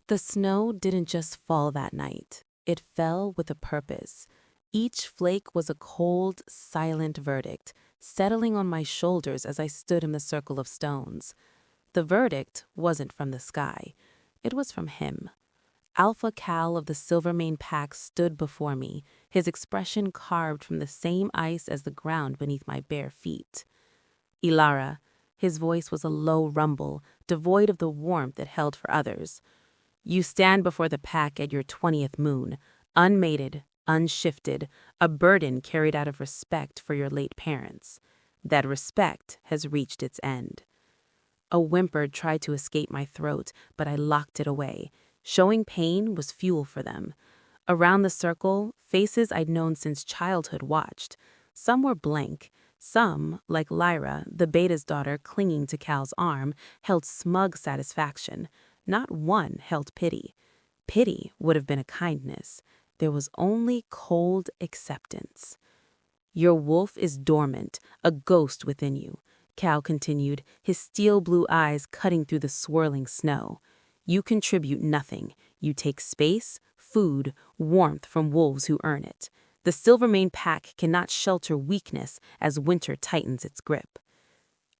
The snow didn't just fall that night. It fell with a purpose. Each flake was a cold, silent verdict, settling on my shoulders as I stood in the circle of stones. The verdict wasn't from the sky. It was from him. Alpha Cal of the Silvermane Pack stood before me, his expression carved from the same ice as the ground beneath my bare feet. Ilara, his voice was a low rumble, devoid of the warmth it held for others. You stand before the pack at your 20th moon, unmated, unshifted, a burden carried out of respect for your late parents. That respect has reached its end. A whimper tried to escape my throat, but I locked it away. Showing pain was fuel for them. Around the circle, faces I'd known since childhood watched. Some were blank. Some, like Lyra, the beta's daughter clinging to Cal's arm, held smug satisfaction. Not one held pity. Pity would have been a kindness. There was only cold acceptance. Your wolf is dormant, a ghost within you, Cal continued, his steel blue eyes cutting through the swirling snow. You contribute nothing. You take space, food, warmth from wolves who earn it. The Silvermane Pack cannot shelter weakness as winter tightens its grip.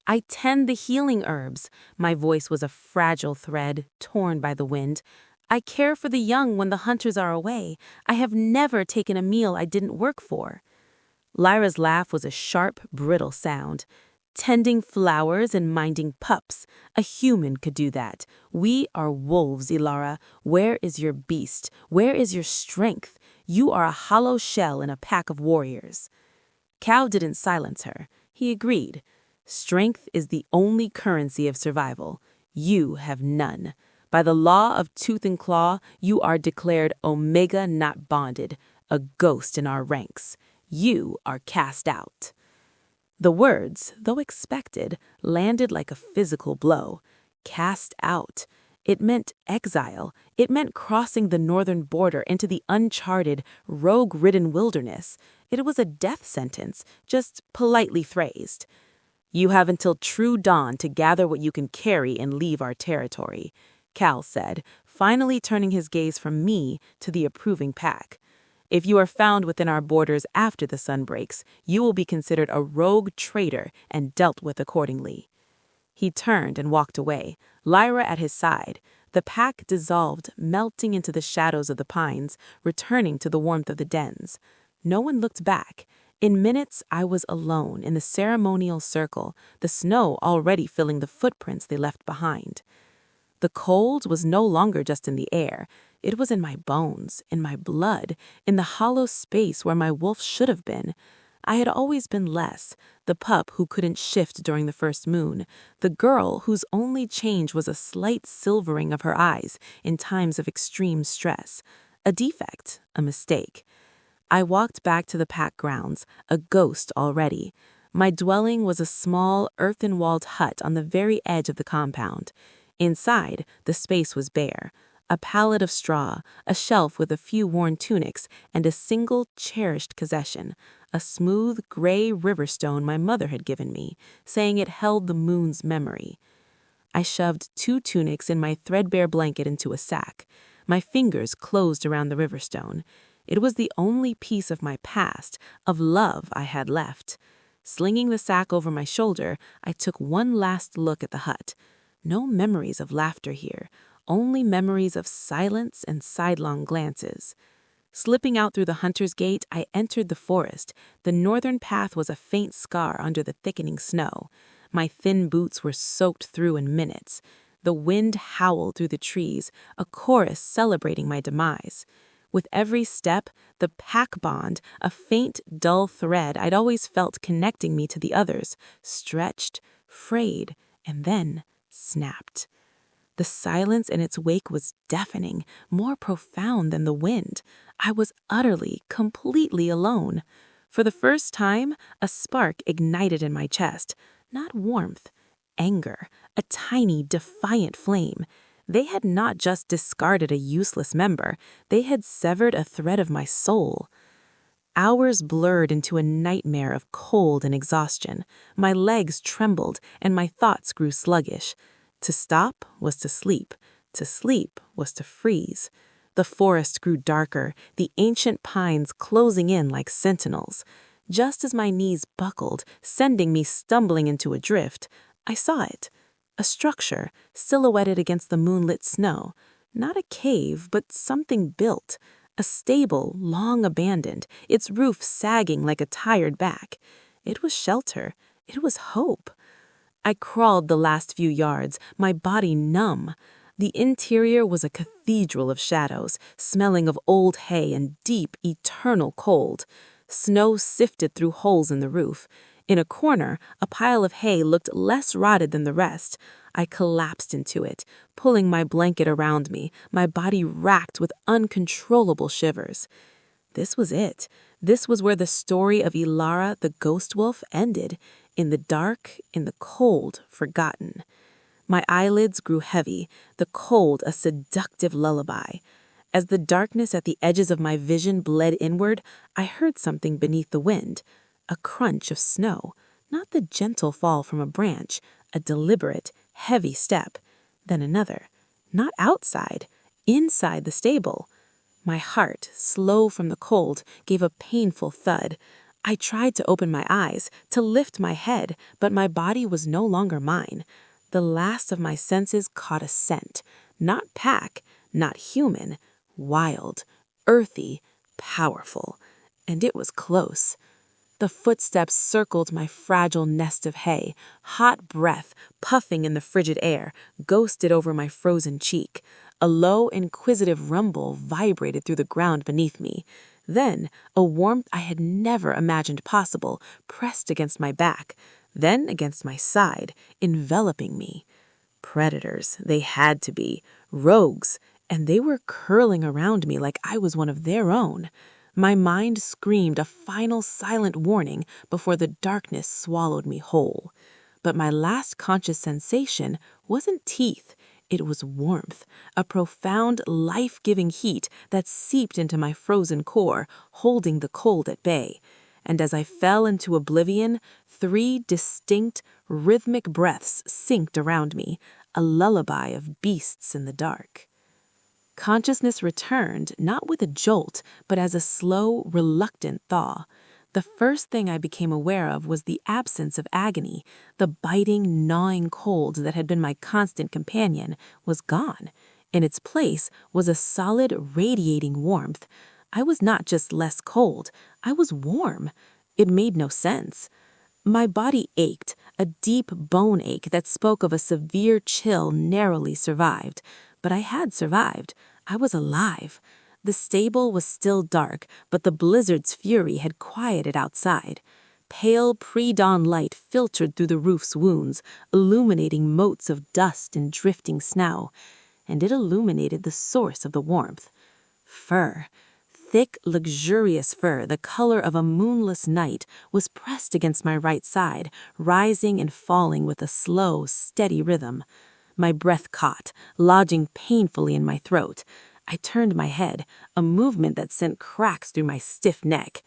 I tend the healing herbs. My voice was a fragile thread, torn by the wind. I care for the young when the hunters are away. I have never taken a meal I didn't work for. Lyra's laugh was a sharp, brittle sound. Tending flowers and minding pups. A human could do that. We are wolves, Ilara. Where is your beast? Where is your strength? You are a hollow shell in a pack of warriors. Cal didn't silence her. He agreed. Strength is the only currency of survival. You have none. By the law of tooth and claw, you are declared Omega not bonded, a ghost in our ranks. You are cast out. The words, though expected, landed like a physical blow. Cast out. It meant exile. It meant crossing the northern border into the uncharted, rogue-ridden wilderness. It was a death sentence, just politely phrased. You have until true dawn to gather what you can carry and leave our territory, Cal said, finally turning his gaze from me to the approving pack. If you are found within our borders after the sun breaks, you will be considered a rogue traitor and dealt with accordingly. He turned and walked away, Lyra at his side. The pack dissolved, melting into the shadows of the pines, returning to the warmth of the dens. No one looked back. In minutes, I was alone in the ceremonial circle, the snow already filling the footprints they left behind. The cold was no longer just in the air. It was in my bones, in my blood, in the hollow space where my wolf should have been. I had always been less, the pup who couldn't shift during the first moon, the girl whose only change was a slight silvering of her eyes in times of extreme stress. A defect, a mistake. I walked back to the pack grounds, a ghost already. My dwelling was a small, earthen-walled hut on the very edge of the compound. Inside, the space was bare. A pallet of straw, a shelf with a few worn tunics, and a single cherished possession, a smooth gray river stone my mother had given me, saying it held the moon's memory. I shoved 2 tunics in my threadbare blanket into a sack. My fingers closed around the river stone. It was the only piece of my past, of love I had left. Slinging the sack over my shoulder, I took one last look at the hut. No memories of laughter here, only memories of silence and sidelong glances. Slipping out through the hunter's gate, I entered the forest. The northern path was a faint scar under the thickening snow. My thin boots were soaked through in minutes. The wind howled through the trees, a chorus celebrating my demise. With every step, the pack bond, a faint, dull thread I'd always felt connecting me to the others, stretched, frayed, and then snapped. The silence in its wake was deafening, more profound than the wind. I was utterly, completely alone. For the first time, a spark ignited in my chest. Not warmth, anger, a tiny, defiant flame. They had not just discarded a useless member, they had severed a thread of my soul. Hours blurred into a nightmare of cold and exhaustion. My legs trembled, and my thoughts grew sluggish. To stop was to sleep. To sleep was to freeze. The forest grew darker, the ancient pines closing in like sentinels. Just as my knees buckled, sending me stumbling into a drift, I saw it. A structure, silhouetted against the moonlit snow. Not a cave, but something built. A stable, long abandoned, its roof sagging like a tired back. It was shelter. It was hope. I crawled the last few yards, my body numb. The interior was a cathedral of shadows, smelling of old hay and deep, eternal cold. Snow sifted through holes in the roof. In a corner, a pile of hay looked less rotted than the rest. I collapsed into it, pulling my blanket around me, my body racked with uncontrollable shivers. This was it. This was where the story of Ilara the ghost wolf ended, in the dark, in the cold, forgotten. My eyelids grew heavy, the cold a seductive lullaby. As the darkness at the edges of my vision bled inward, I heard something beneath the wind, a crunch of snow, not the gentle fall from a branch, a deliberate, heavy step. Then another, not outside, inside the stable. My heart, slow from the cold, gave a painful thud. I tried to open my eyes, to lift my head, but my body was no longer mine. The last of my senses caught a scent, not pack, not human, wild, earthy, powerful. And it was close. The footsteps circled my fragile nest of hay. Hot breath, puffing in the frigid air, ghosted over my frozen cheek. A low, inquisitive rumble vibrated through the ground beneath me. Then, a warmth I had never imagined possible pressed against my back, then against my side, enveloping me. Predators, they had to be. Rogues, and they were curling around me like I was one of their own. My mind screamed a final silent warning before the darkness swallowed me whole. But my last conscious sensation wasn't teeth. It was warmth, a profound, life-giving heat that seeped into my frozen core, holding the cold at bay. And as I fell into oblivion, 3 distinct, rhythmic breaths synced around me, a lullaby of beasts in the dark. Consciousness returned, not with a jolt, but as a slow, reluctant thaw. The first thing I became aware of was the absence of agony. The biting, gnawing cold that had been my constant companion was gone. In its place was a solid, radiating warmth. I was not just less cold, I was warm. It made no sense. My body ached, a deep bone ache that spoke of a severe chill narrowly survived. But I had survived. I was alive. The stable was still dark, but the blizzard's fury had quieted outside. Pale pre-dawn light filtered through the roof's wounds, illuminating motes of dust and drifting snow. And it illuminated the source of the warmth. Fur. Thick, luxurious fur, the color of a moonless night, was pressed against my right side, rising and falling with a slow, steady rhythm. My breath caught, lodging painfully in my throat. I turned my head, a movement that sent cracks through my stiff neck.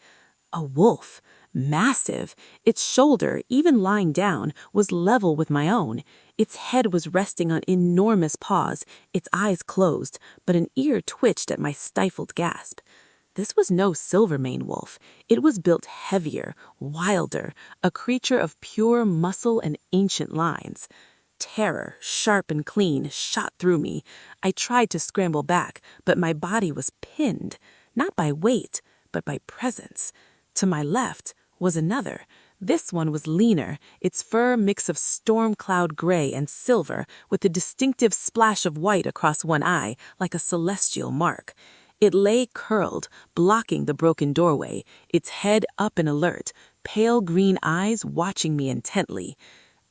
A wolf, massive. Its shoulder, even lying down, was level with my own. Its head was resting on enormous paws, its eyes closed, but an ear twitched at my stifled gasp. This was no Silvermane wolf. It was built heavier, wilder, a creature of pure muscle and ancient lines. Terror, sharp and clean, shot through me. I tried to scramble back, but my body was pinned, not by weight, but by presence. To my left was another. This one was leaner, its fur mix of storm cloud gray and silver, with a distinctive splash of white across one eye, like a celestial mark. It lay curled, blocking the broken doorway, its head up and alert, pale green eyes watching me intently.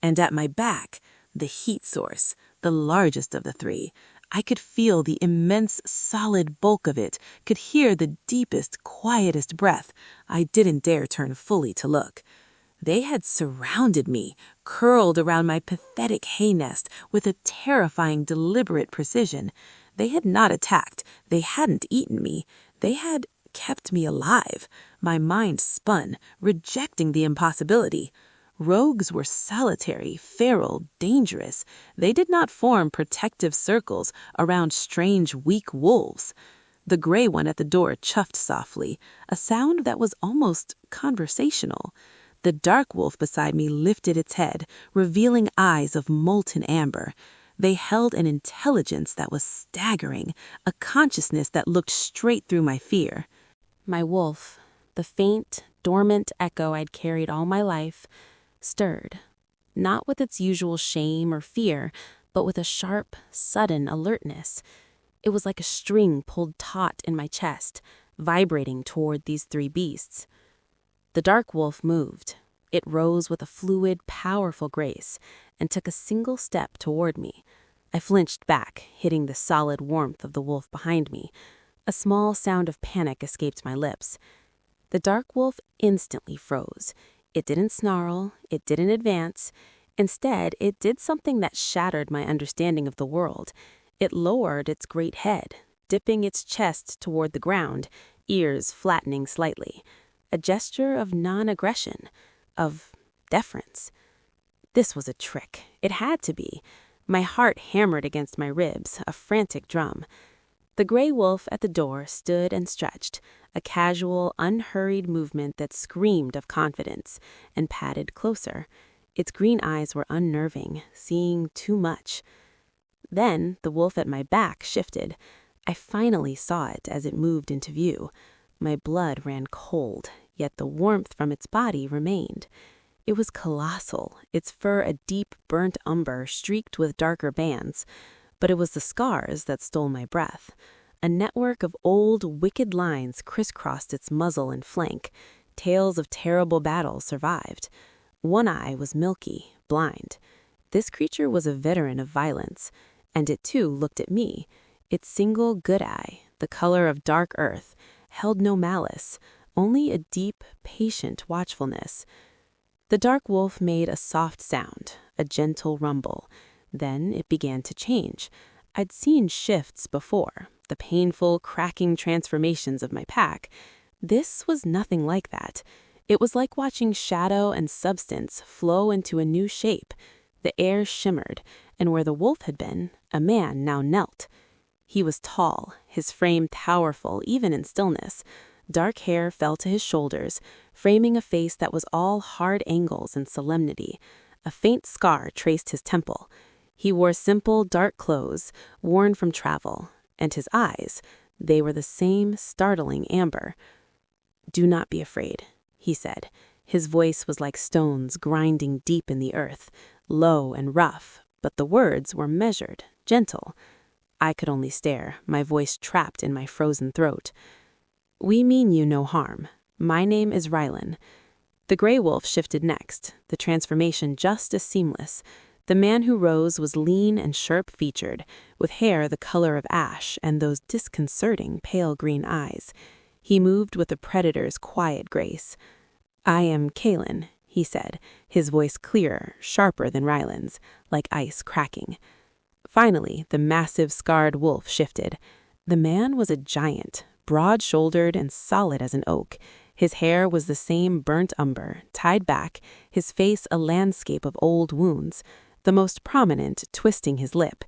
And at my back, the heat source, the largest of the 3. I could feel the immense, solid bulk of it, could hear the deepest, quietest breath. I didn't dare turn fully to look. They had surrounded me, curled around my pathetic hay nest with a terrifying, deliberate precision. They had not attacked. They hadn't eaten me. They had kept me alive. My mind spun, rejecting the impossibility. Rogues were solitary, feral, dangerous. They did not form protective circles around strange, weak wolves. The gray one at the door chuffed softly, a sound that was almost conversational. The dark wolf beside me lifted its head, revealing eyes of molten amber. They held an intelligence that was staggering, a consciousness that looked straight through my fear. My wolf, the faint, dormant echo I'd carried all my life, stirred, not with its usual shame or fear, but with a sharp, sudden alertness. It was like a string pulled taut in my chest, vibrating toward these three beasts. The dark wolf moved. It rose with a fluid, powerful grace and took a single step toward me. I flinched back, hitting the solid warmth of the wolf behind me. A small sound of panic escaped my lips. The dark wolf instantly froze. It didn't snarl, it didn't advance. Instead, it did something that shattered my understanding of the world. It lowered its great head, dipping its chest toward the ground, ears flattening slightly. A gesture of non-aggression, of deference. This was a trick. It had to be. My heart hammered against my ribs, a frantic drum. The gray wolf at the door stood and stretched, a casual, unhurried movement that screamed of confidence, and padded closer. Its green eyes were unnerving, seeing too much. Then the wolf at my back shifted. I finally saw it as it moved into view. My blood ran cold, yet the warmth from its body remained. It was colossal, its fur a deep burnt umber streaked with darker bands. But it was the scars that stole my breath. A network of old, wicked lines crisscrossed its muzzle and flank. Tales of terrible battles survived. One eye was milky, blind. This creature was a veteran of violence, and it too looked at me. Its single good eye, the color of dark earth, held no malice, only a deep, patient watchfulness. The dark wolf made a soft sound, a gentle rumble. Then it began to change. I'd seen shifts before, the painful, cracking transformations of my pack. This was nothing like that. It was like watching shadow and substance flow into a new shape. The air shimmered, and where the wolf had been, a man now knelt. He was tall, his frame powerful even in stillness. Dark hair fell to his shoulders, framing a face that was all hard angles and solemnity. A faint scar traced his temple. He wore simple, dark clothes, worn from travel, and his eyes, they were the same startling amber. "Do not be afraid," he said. His voice was like stones grinding deep in the earth, low and rough, but the words were measured, gentle. I could only stare, my voice trapped in my frozen throat. "We mean you no harm. My name is Rylan." The gray wolf shifted next, the transformation just as seamless. The man who rose was lean and sharp-featured, with hair the color of ash and those disconcerting pale green eyes. He moved with a predator's quiet grace. "I am Kalen," he said, his voice clearer, sharper than Rylan's, like ice cracking. Finally, the massive, scarred wolf shifted. The man was a giant, broad-shouldered and solid as an oak. His hair was the same burnt umber, tied back, his face a landscape of old wounds, the most prominent twisting his lip.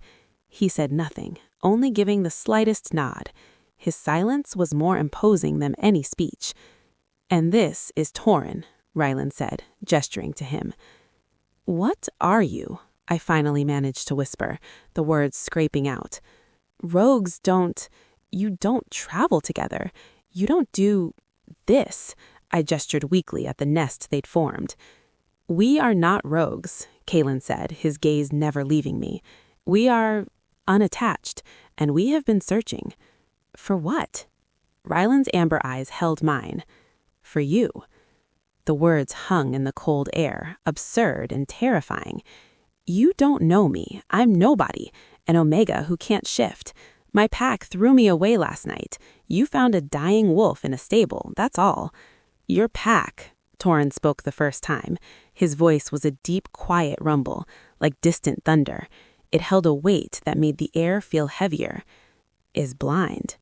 He said nothing, only giving the slightest nod. His silence was more imposing than any speech. "And this is Torin," Rylan said, gesturing to him. "What are you?" I finally managed to whisper, the words scraping out. "Rogues you don't travel together. You don't do this." I gestured weakly at the nest they'd formed. "We are not rogues," Kalen said, his gaze never leaving me. "We are unattached, and we have been searching." "For what?" Rylan's amber eyes held mine. "For you." The words hung in the cold air, absurd and terrifying. "You don't know me. I'm nobody, an Omega who can't shift. My pack threw me away last night. You found a dying wolf in a stable, that's all." "Your pack," Torin spoke the first time. His voice was a deep, quiet rumble, like distant thunder. It held a weight that made the air feel heavier. "Is blind."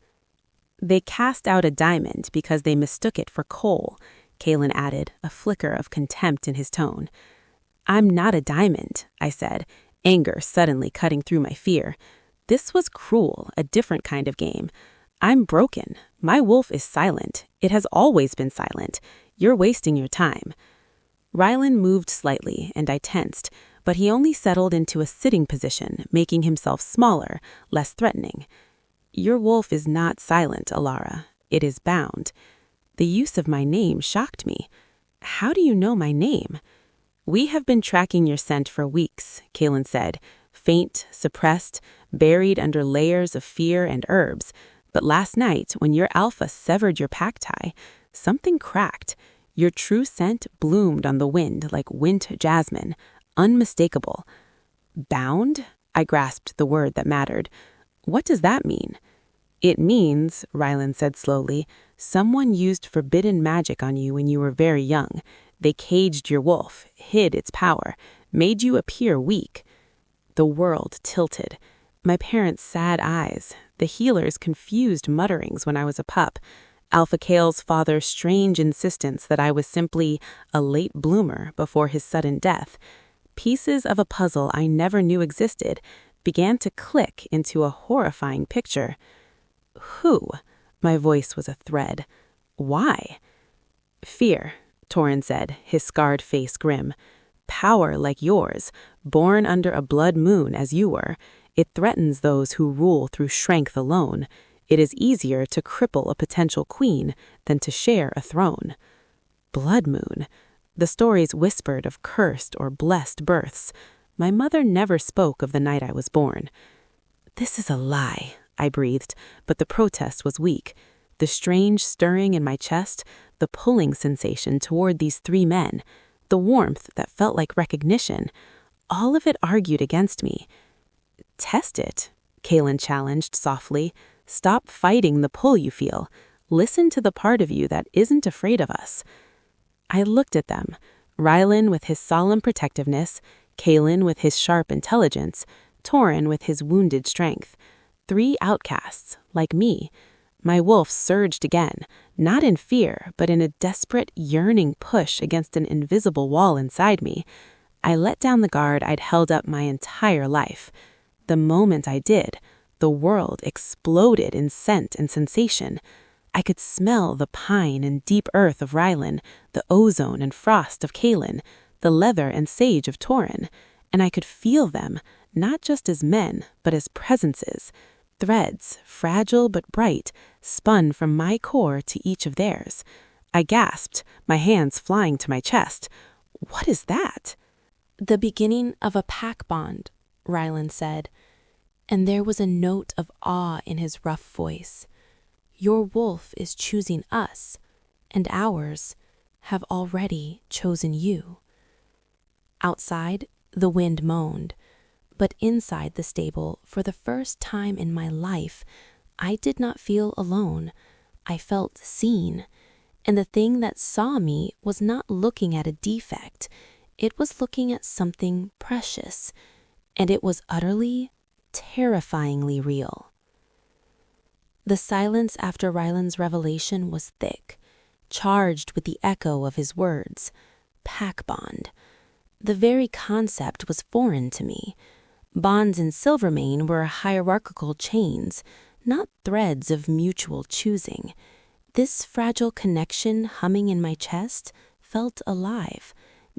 "They cast out a diamond because they mistook it for coal," Kalen added, a flicker of contempt in his tone. I'm not a diamond, I said, anger suddenly cutting through my fear. This was cruel, a different kind of game. I'm broken. My wolf is silent. It has always been silent. You're wasting your time. Rylan moved slightly, and I tensed, but he only settled into a sitting position, making himself smaller, less threatening. Your wolf is not silent, Alara. It is bound. The use of my name shocked me. How do you know my name? We have been tracking your scent for weeks, Kaelin said, faint, suppressed, buried under layers of fear and herbs. But last night, when your alpha severed your pack tie, something cracked. Your true scent bloomed on the wind like wint jasmine, unmistakable. Bound? I grasped the word that mattered. What does that mean? It means, Rylan said slowly, someone used forbidden magic on you when you were very young. They caged your wolf, hid its power, made you appear weak. The world tilted. My parents' sad eyes, the healer's confused mutterings when I was a pup, Alpha Kale's father's strange insistence that I was simply a late bloomer before his sudden death. Pieces of a puzzle I never knew existed began to click into a horrifying picture. Who? My voice was a thread. Why? Fear, Torin said, his scarred face grim. Power like yours, born under a blood moon as you were. It threatens those who rule through strength alone. It is easier to cripple a potential queen than to share a throne. Blood moon. The stories whispered of cursed or blessed births. My mother never spoke of the night I was born. This is a lie, I breathed, but the protest was weak. The strange stirring in my chest, the pulling sensation toward these three men, the warmth that felt like recognition, all of it argued against me. Test it, Kaelin challenged softly. Stop fighting the pull you feel. Listen to the part of you that isn't afraid of us. I looked at them, Rylan with his solemn protectiveness, Kaelin with his sharp intelligence, Torin with his wounded strength. Three outcasts, like me. My wolf surged again, not in fear, but in a desperate, yearning push against an invisible wall inside me. I let down the guard I'd held up my entire life. The moment I did, the world exploded in scent and sensation. I could smell the pine and deep earth of Rylan, the ozone and frost of Kaelin, the leather and sage of Torin, and I could feel them, not just as men, but as presences. Threads, fragile but bright, spun from my core to each of theirs. I gasped, my hands flying to my chest. What is that? The beginning of a pack bond, Rylan said, and there was a note of awe in his rough voice. Your wolf is choosing us, and ours have already chosen you. Outside, the wind moaned, but inside the stable, for the first time in my life, I did not feel alone. I felt seen, and the thing that saw me was not looking at a defect. It was looking at something precious, and it was utterly, terrifyingly real. The silence after Rylan's revelation was thick, charged with the echo of his words. Pack bond. The very concept was foreign to me. Bonds in Silvermane were hierarchical chains, not threads of mutual choosing. This fragile connection humming in my chest felt alive,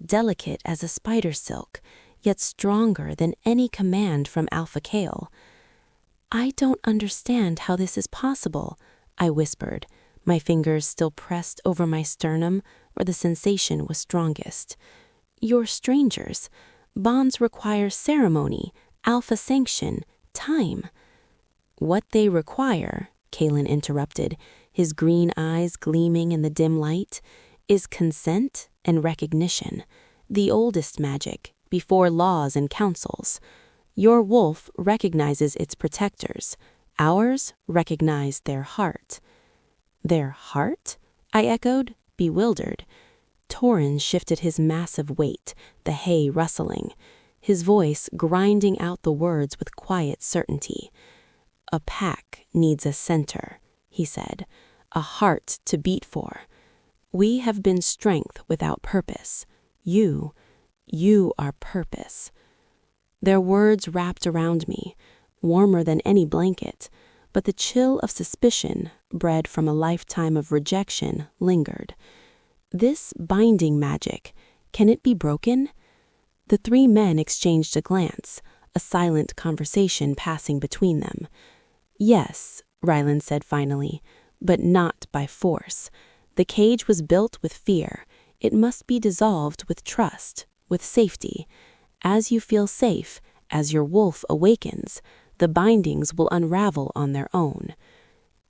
delicate as a spider silk, yet stronger than any command from Alpha Kale. I don't understand how this is possible, I whispered, my fingers still pressed over my sternum where the sensation was strongest. You're strangers. Bonds require ceremony, alpha sanction, time. What they require, Kaelin interrupted, his green eyes gleaming in the dim light, is consent and recognition, the oldest magic, before laws and councils. Your wolf recognizes its protectors. Ours recognize their heart. Their heart? I echoed, bewildered. Torin shifted his massive weight, the hay rustling, his voice grinding out the words with quiet certainty. A pack needs a center, he said, a heart to beat for. We have been strength without purpose. You You are purpose. Their words wrapped around me, warmer than any blanket, but the chill of suspicion, bred from a lifetime of rejection, lingered. This binding magic, can it be broken? The three men exchanged a glance, a silent conversation passing between them. Yes, Rylan said finally, but not by force. The cage was built with fear. It must be dissolved with trust, with safety. As you feel safe, as your wolf awakens, the bindings will unravel on their own.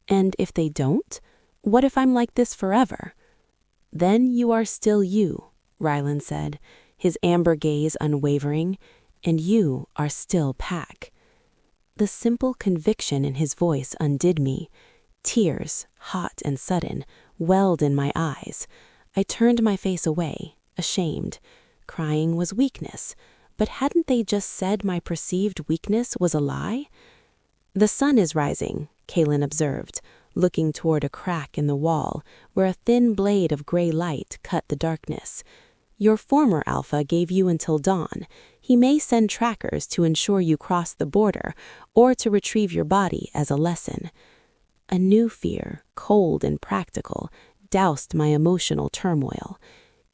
And if they don't? What if I'm like this forever? Then you are still you, Rylan said, his amber gaze unwavering, and you are still Pack. The simple conviction in his voice undid me. Tears, hot and sudden, welled in my eyes. I turned my face away, ashamed. Crying was weakness, but hadn't they just said my perceived weakness was a lie? The sun is rising, Kaelin observed, looking toward a crack in the wall where a thin blade of gray light cut the darkness. Your former Alpha gave you until dawn. He may send trackers to ensure you cross the border or to retrieve your body as a lesson. A new fear, cold and practical, doused my emotional turmoil.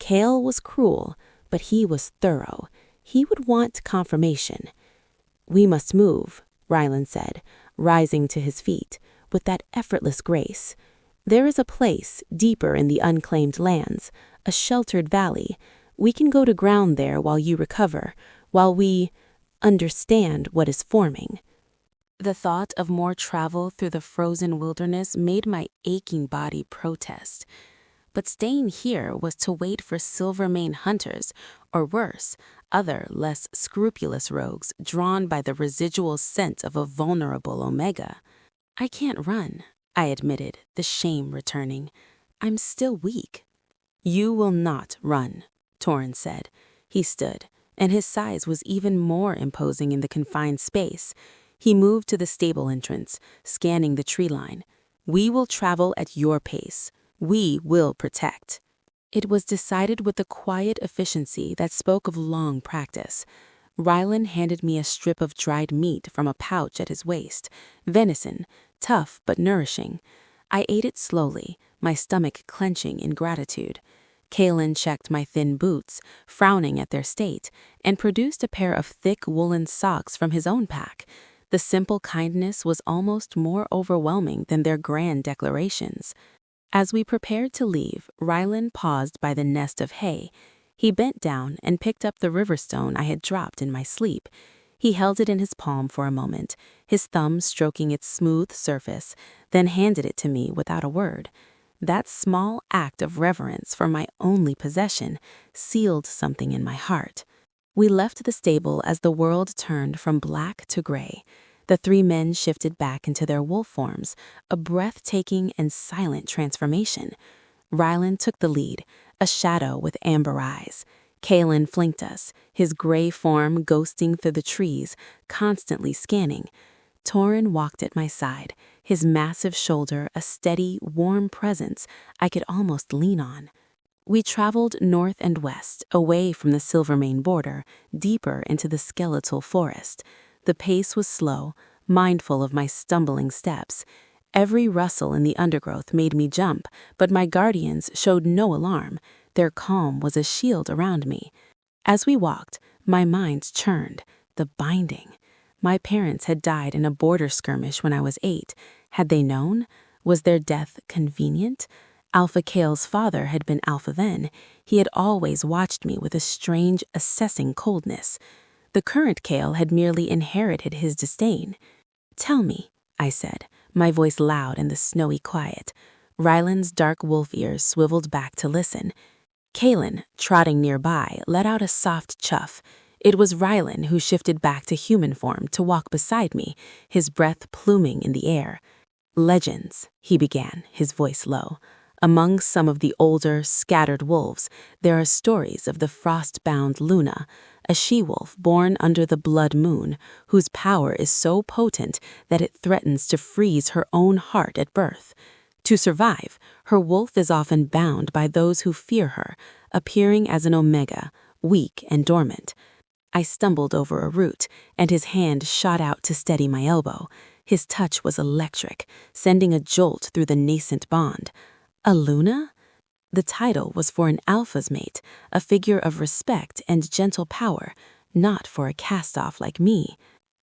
Kael was cruel, but he was thorough. He would want confirmation. We must move, Rylan said, rising to his feet, with that effortless grace. There is a place, deeper in the unclaimed lands, a sheltered valley. We can go to ground there while you recover, while we understand what is forming. The thought of more travel through the frozen wilderness made my aching body protest. But staying here was to wait for Silvermane hunters, or worse, other, less scrupulous rogues drawn by the residual scent of a vulnerable Omega. I can't run, I admitted, the shame returning. I'm still weak. You will not run, Torrhen said. He stood, and his size was even more imposing in the confined space. He moved to the stable entrance, scanning the tree line. We will travel at your pace. We will protect. It was decided with a quiet efficiency that spoke of long practice. Rylan handed me a strip of dried meat from a pouch at his waist, venison, tough but nourishing. I ate it slowly, my stomach clenching in gratitude. Kaelin checked my thin boots, frowning at their state, and produced a pair of thick woolen socks from his own pack. The simple kindness was almost more overwhelming than their grand declarations. As we prepared to leave, Rylan paused by the nest of hay. He bent down and picked up the river stone I had dropped in my sleep. He held it in his palm for a moment, his thumb stroking its smooth surface, then handed it to me without a word. That small act of reverence for my only possession sealed something in my heart. We left the stable as the world turned from black to gray. The three men shifted back into their wolf forms, a breathtaking and silent transformation. Rylan took the lead, a shadow with amber eyes. Kaelin flanked us, his gray form ghosting through the trees, constantly scanning. Torrhen walked at my side, his massive shoulder a steady, warm presence I could almost lean on. We traveled north and west, away from the Silvermane border, deeper into the skeletal forest. The pace was slow, mindful of my stumbling steps. Every rustle in the undergrowth made me jump, but my guardians showed no alarm. Their calm was a shield around me. As we walked, my mind churned. The binding. My parents had died in a border skirmish when I was 8. Had they known? Was their death convenient? Alpha Kael's father had been Alpha then. He had always watched me with a strange, assessing coldness. The current Kael had merely inherited his disdain. Tell me, I said, my voice loud in the snowy quiet. Rylan's dark wolf ears swiveled back to listen. Kaelin, trotting nearby, let out a soft chuff. It was Rylan who shifted back to human form to walk beside me, his breath pluming in the air. Legends, he began, his voice low. Among some of the older, scattered wolves, there are stories of the frost-bound Luna, a she-wolf born under the blood moon, whose power is so potent that it threatens to freeze her own heart at birth. To survive, her wolf is often bound by those who fear her, appearing as an Omega, weak and dormant. I stumbled over a root, and his hand shot out to steady my elbow. His touch was electric, sending a jolt through the nascent bond. A Luna? The title was for an alpha's mate, a figure of respect and gentle power, not for a cast-off like me.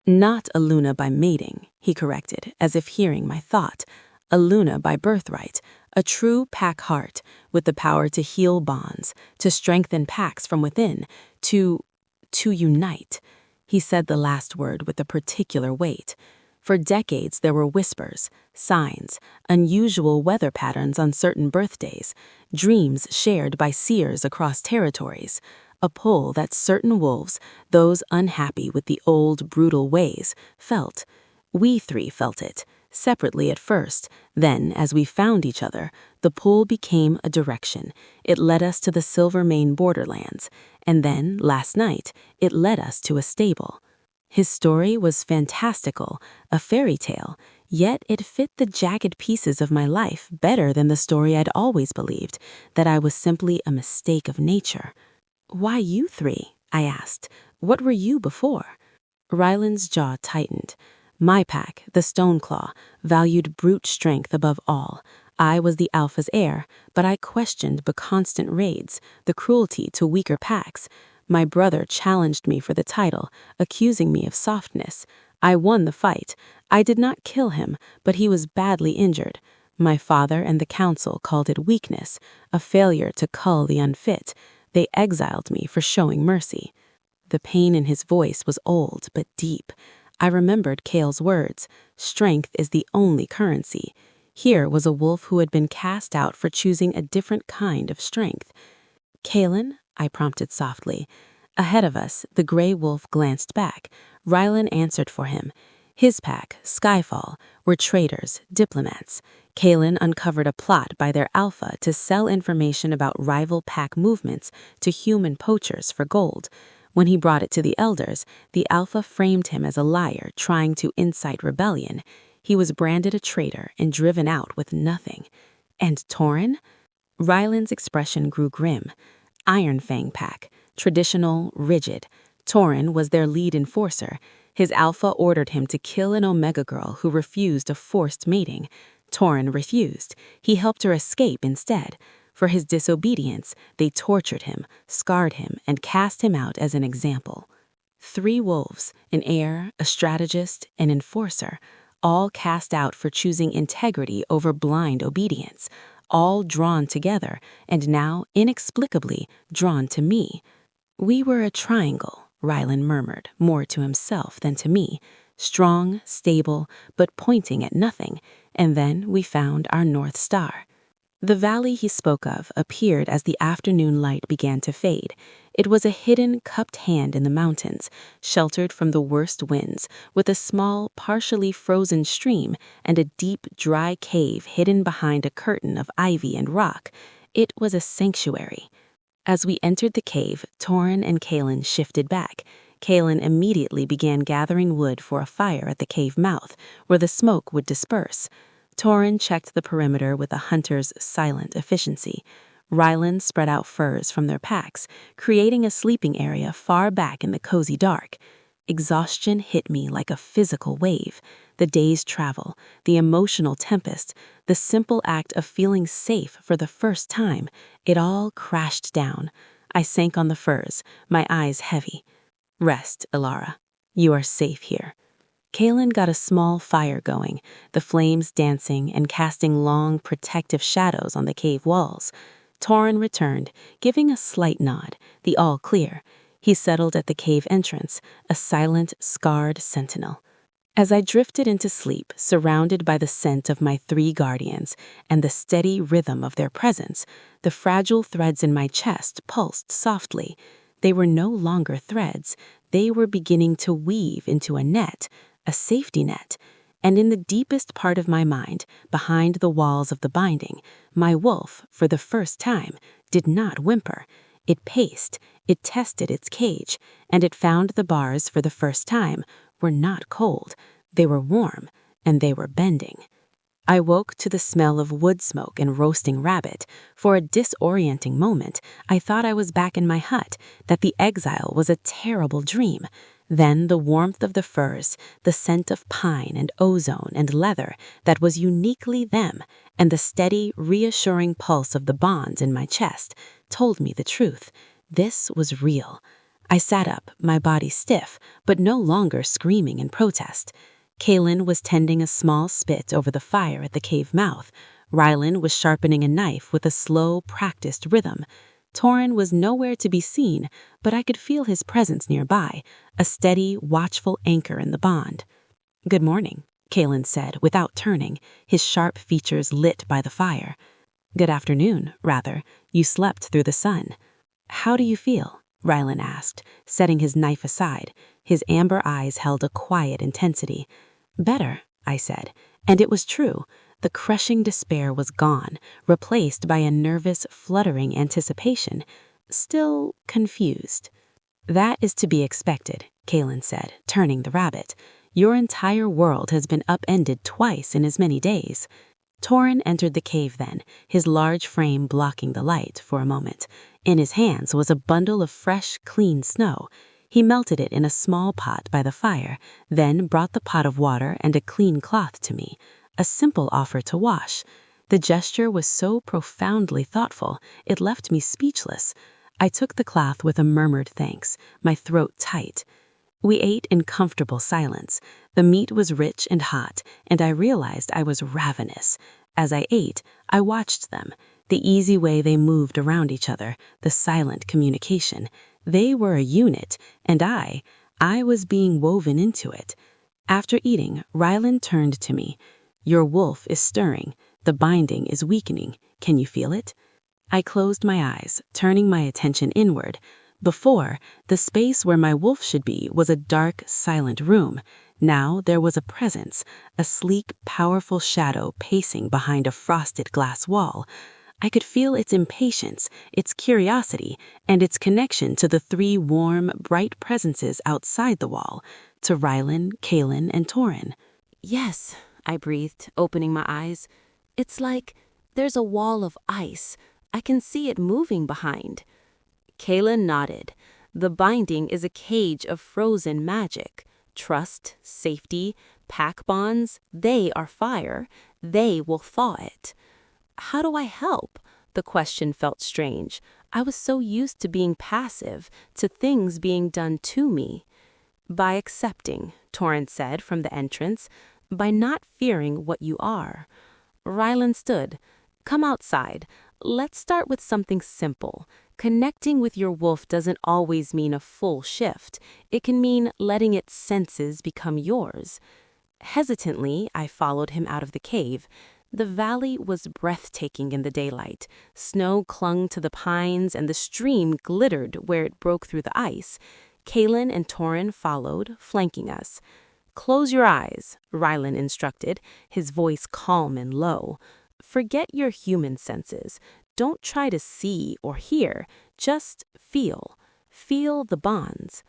Not a Luna by mating, he corrected, as if hearing my thought. A Luna by birthright, a true pack heart, with the power to heal bonds, to strengthen packs from within, to unite. He said the last word with a particular weight. For decades there were whispers, signs, unusual weather patterns on certain birthdays, dreams shared by seers across territories, a pull that certain wolves, those unhappy with the old brutal ways, felt. We three felt it, separately at first. Then, as we found each other, the pull became a direction. It led us to the Silvermane borderlands, and then, last night, it led us to a stable. His story was fantastical, a fairy tale, yet it fit the jagged pieces of my life better than the story I'd always believed, that I was simply a mistake of nature. "Why you three?" I asked. "What were you before?" Ryland's jaw tightened. My pack, the Stoneclaw, valued brute strength above all. I was the Alpha's heir, but I questioned the constant raids, the cruelty to weaker packs. My brother challenged me for the title, accusing me of softness. I won the fight. I did not kill him, but he was badly injured. My father and the council called it weakness, a failure to cull the unfit. They exiled me for showing mercy. The pain in his voice was old but deep. I remembered Kale's words, "Strength is the only currency." Here was a wolf who had been cast out for choosing a different kind of strength. "Kalen?" I prompted softly. Ahead of us, the gray wolf glanced back. Rylan answered for him. His pack, Skyfall, were traitors, diplomats. Kalen uncovered a plot by their alpha to sell information about rival pack movements to human poachers for gold. When he brought it to the elders, the alpha framed him as a liar trying to incite rebellion. He was branded a traitor and driven out with nothing. And Torin? Ryland's expression grew grim. Iron Fang pack, traditional, rigid. Torin was their lead enforcer. His alpha ordered him to kill an Omega girl who refused a forced mating. Torin refused. He helped her escape instead. For his disobedience, they tortured him, scarred him, and cast him out as an example. 3 wolves, an heir, a strategist, an enforcer, all cast out for choosing integrity over blind obedience, all drawn together, and now, inexplicably, drawn to me. "We were a triangle," Rylan murmured, more to himself than to me, strong, stable, but pointing at nothing, and then we found our North Star. The valley he spoke of appeared as the afternoon light began to fade. It was a hidden, cupped hand in the mountains, sheltered from the worst winds, with a small, partially frozen stream and a deep, dry cave hidden behind a curtain of ivy and rock. It was a sanctuary. As we entered the cave, Torin and Kalen shifted back. Kalen immediately began gathering wood for a fire at the cave mouth, where the smoke would disperse. Torin checked the perimeter with a hunter's silent efficiency. Ryland spread out furs from their packs, creating a sleeping area far back in the cozy dark. Exhaustion hit me like a physical wave. The day's travel, the emotional tempest, the simple act of feeling safe for the first time, it all crashed down. I sank on the furs, my eyes heavy. "Rest, Ilara. You are safe here." Kalen got a small fire going, the flames dancing and casting long, protective shadows on the cave walls. Torin returned, giving a slight nod, the all clear. He settled at the cave entrance, a silent, scarred sentinel. As I drifted into sleep, surrounded by the scent of my 3 guardians and the steady rhythm of their presence, the fragile threads in my chest pulsed softly. They were no longer threads. They were beginning to weave into a net, a safety net, and in the deepest part of my mind, behind the walls of the binding, my wolf, for the first time, did not whimper. It paced, it tested its cage, and it found the bars for the first time were not cold. They were warm, and they were bending. I woke to the smell of wood smoke and roasting rabbit. For a disorienting moment, I thought I was back in my hut, that the exile was a terrible dream. Then the warmth of the furs, the scent of pine and ozone and leather that was uniquely them, and the steady, reassuring pulse of the bonds in my chest told me the truth. This was real. I sat up, my body stiff, but no longer screaming in protest. Kaylin was tending a small spit over the fire at the cave mouth. Rylan was sharpening a knife with a slow, practiced rhythm. Torin was nowhere to be seen, but I could feel his presence nearby, a steady, watchful anchor in the bond. "Good morning," Kaylin said, without turning, his sharp features lit by the fire. "Good afternoon, rather. You slept through the sun." "How do you feel?" Rylan asked, setting his knife aside. His amber eyes held a quiet intensity. "Better," I said, and it was true. The crushing despair was gone, replaced by a nervous, fluttering anticipation. Still confused. "That is to be expected," Kaylin said, turning the rabbit. "Your entire world has been upended twice in as many days." Torin entered the cave then, his large frame blocking the light for a moment. In his hands was a bundle of fresh, clean snow. He melted it in a small pot by the fire, then brought the pot of water and a clean cloth to me. A simple offer to wash. The gesture was so profoundly thoughtful, it left me speechless. I took the cloth with a murmured thanks, my throat tight. We ate in comfortable silence. The meat was rich and hot, and I realized I was ravenous. As I ate, I watched them, the easy way they moved around each other, the silent communication. They were a unit, and I was being woven into it. After eating, Rylan turned to me. "Your wolf is stirring. The binding is weakening. Can you feel it?" I closed my eyes, turning my attention inward. Before, the space where my wolf should be was a dark, silent room. Now there was a presence, a sleek, powerful shadow pacing behind a frosted glass wall. I could feel its impatience, its curiosity, and its connection to the three warm, bright presences outside the wall, to Rylan, Kaylin, and Torin. "Yes," I breathed, opening my eyes. "It's like there's a wall of ice. I can see it moving behind." Kaylin nodded. "The binding is a cage of frozen magic. Trust, safety, pack bonds, they are fire. They will thaw it." How do I help? The question felt strange. I was so used to being passive, to things being done to me. "By accepting," Torin said from the entrance, "by not fearing what you are." Rylan stood. "Come outside. Let's start with something simple. Connecting with your wolf doesn't always mean a full shift. It can mean letting its senses become yours." Hesitantly, I followed him out of the cave. The valley was breathtaking in the daylight. Snow clung to the pines, and the stream glittered where it broke through the ice. Kaylin and Torin followed, flanking us. "Close your eyes," Rylan instructed, his voice calm and low. "Forget your human senses. Don't try to see or hear. Just feel. Feel the bonds."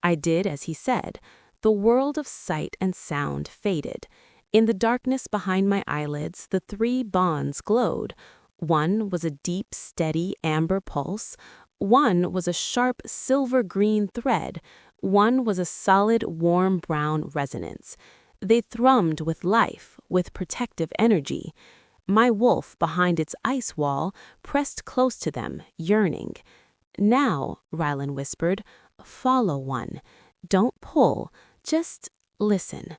I did as he said. The world of sight and sound faded. In the darkness behind my eyelids, the three bonds glowed. One was a deep, steady amber pulse. One was a sharp silver-green thread. One was a solid, warm brown resonance. They thrummed with life, with protective energy. My wolf, behind its ice wall, pressed close to them, yearning. "Now," Rylan whispered, "follow one. Don't pull, just listen."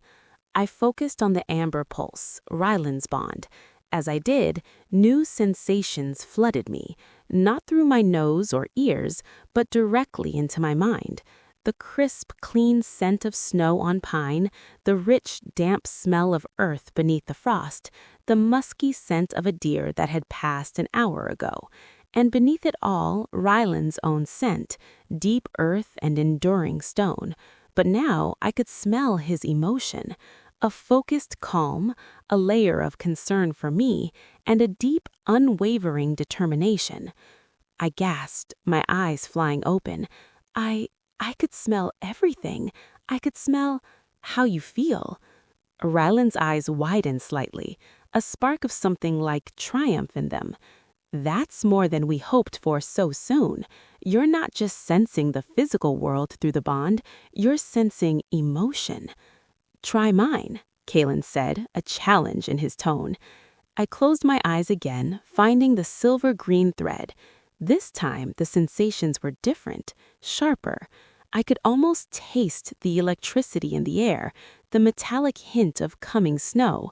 I focused on the amber pulse, Rylan's bond. As I did, new sensations flooded me, not through my nose or ears, but directly into my mind. The crisp, clean scent of snow on pine, the rich, damp smell of earth beneath the frost, the musky scent of a deer that had passed an hour ago. And beneath it all, Rylan's own scent, deep earth and enduring stone. But now I could smell his emotion. A focused calm, a layer of concern for me, and a deep, unwavering determination. I gasped, my eyes flying open. I could smell everything. I could smell how you feel." Rylan's eyes widened slightly. a spark of something like triumph in them. That's more than we hoped for so soon. You're not just sensing the physical world through the bond, you're sensing emotion. Try mine, Kalen said, a challenge in his tone. I closed my eyes again, finding the silver-green thread. This time, the sensations were different, sharper. I could almost taste the electricity in the air, the metallic hint of coming snow.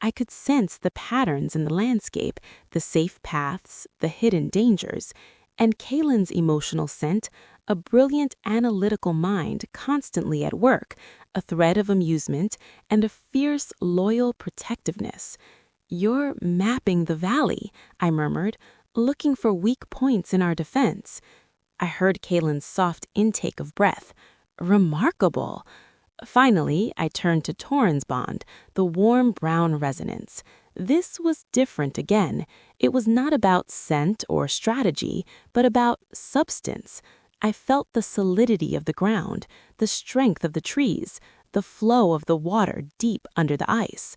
I could sense the patterns in the landscape, the safe paths, the hidden dangers. And Kalen's emotional scent, a brilliant analytical mind constantly at work, a thread of amusement, and a fierce, loyal protectiveness. "You're mapping the valley," I murmured, looking for weak points in our defense. I heard Kalen's soft intake of breath. Remarkable. Finally, I turned to Torin's bond, the warm brown resonance. This was different again. It was not about scent or strategy, but about substance. I felt the solidity of the ground, the strength of the trees, the flow of the water deep under the ice.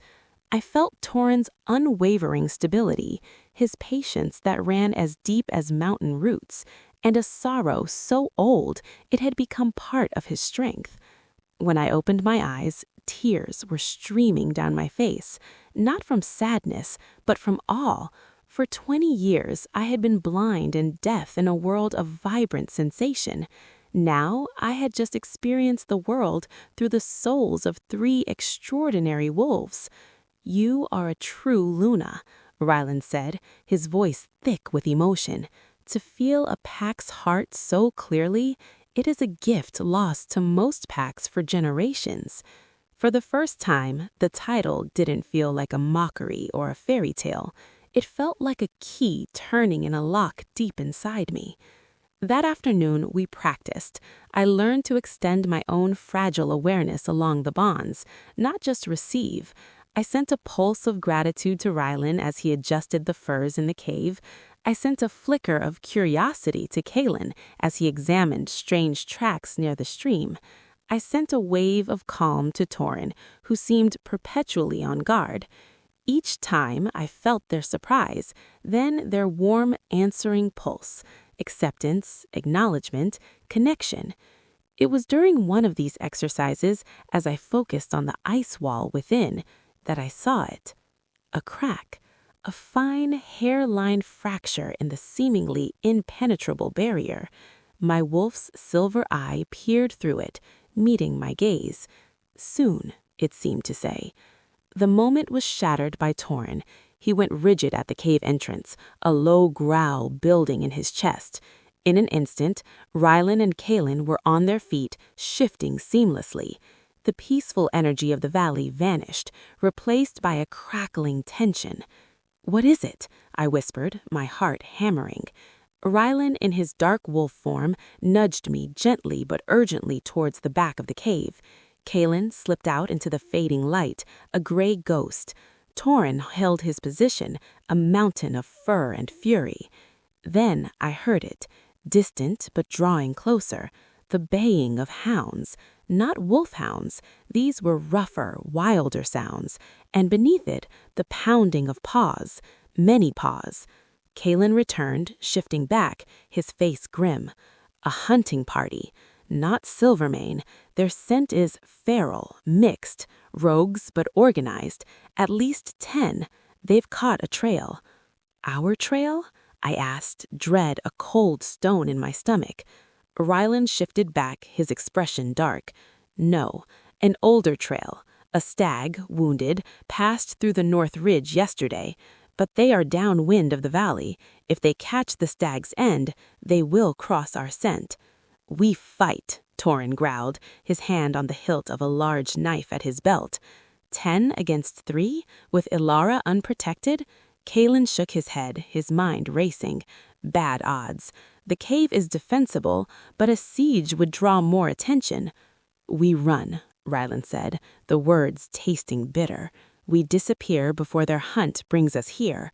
I felt Torin's unwavering stability, his patience that ran as deep as mountain roots, and a sorrow so old it had become part of his strength. When I opened my eyes, tears were streaming down my face, not from sadness, but from awe. For 20 years, I had been blind and deaf in a world of vibrant sensation. Now, I had just experienced the world through the souls of 3 extraordinary wolves. "You are a true Luna," Rylan said, his voice thick with emotion. To feel a pack's heart so clearly, it is a gift lost to most packs for generations. For the first time, the title didn't feel like a mockery or a fairy tale. It felt like a key turning in a lock deep inside me. That afternoon, we practiced. I learned to extend my own fragile awareness along the bonds, not just receive. I sent a pulse of gratitude to Rylan as he adjusted the furs in the cave. I sent a flicker of curiosity to Kalen as he examined strange tracks near the stream. I sent a wave of calm to Torin, who seemed perpetually on guard. Each time I felt their surprise, then their warm answering pulse, acceptance, acknowledgement, connection. It was during one of these exercises, as I focused on the ice wall within, that I saw it. A crack, a fine hair-lined fracture in the seemingly impenetrable barrier. My wolf's silver eye peered through it, meeting my gaze. Soon, it seemed to say. The moment was shattered by Torin. He went rigid at the cave entrance, a low growl building in his chest. In an instant, Rylan and Kalen were on their feet, shifting seamlessly. The peaceful energy of the valley vanished, replaced by a crackling tension. "What is it?" I whispered, my heart hammering. Rylan, in his dark wolf form, nudged me gently but urgently towards the back of the cave. Kalen slipped out into the fading light, a gray ghost. Torin held his position, a mountain of fur and fury. Then I heard it, distant but drawing closer, the baying of hounds. Not wolfhounds, these were rougher, wilder sounds, and beneath it, the pounding of paws, many paws. Kalen returned, shifting back, his face grim. A hunting party, not Silvermane. Their scent is feral, mixed, rogues but organized, at least 10. They've caught a trail. "Our trail?" I asked, dread a cold stone in my stomach. Rylan shifted back, his expression dark. "No, an older trail. A stag, wounded, passed through the North Ridge yesterday. But they are downwind of the valley. If they catch the stag's end, they will cross our scent." "We fight," Torin growled, his hand on the hilt of a large knife at his belt. 10 against 3, with Ilara unprotected? Kalen shook his head, his mind racing. Bad odds. The cave is defensible, but a siege would draw more attention. "We run," Rylan said, the words tasting bitter. "We disappear before their hunt brings us here."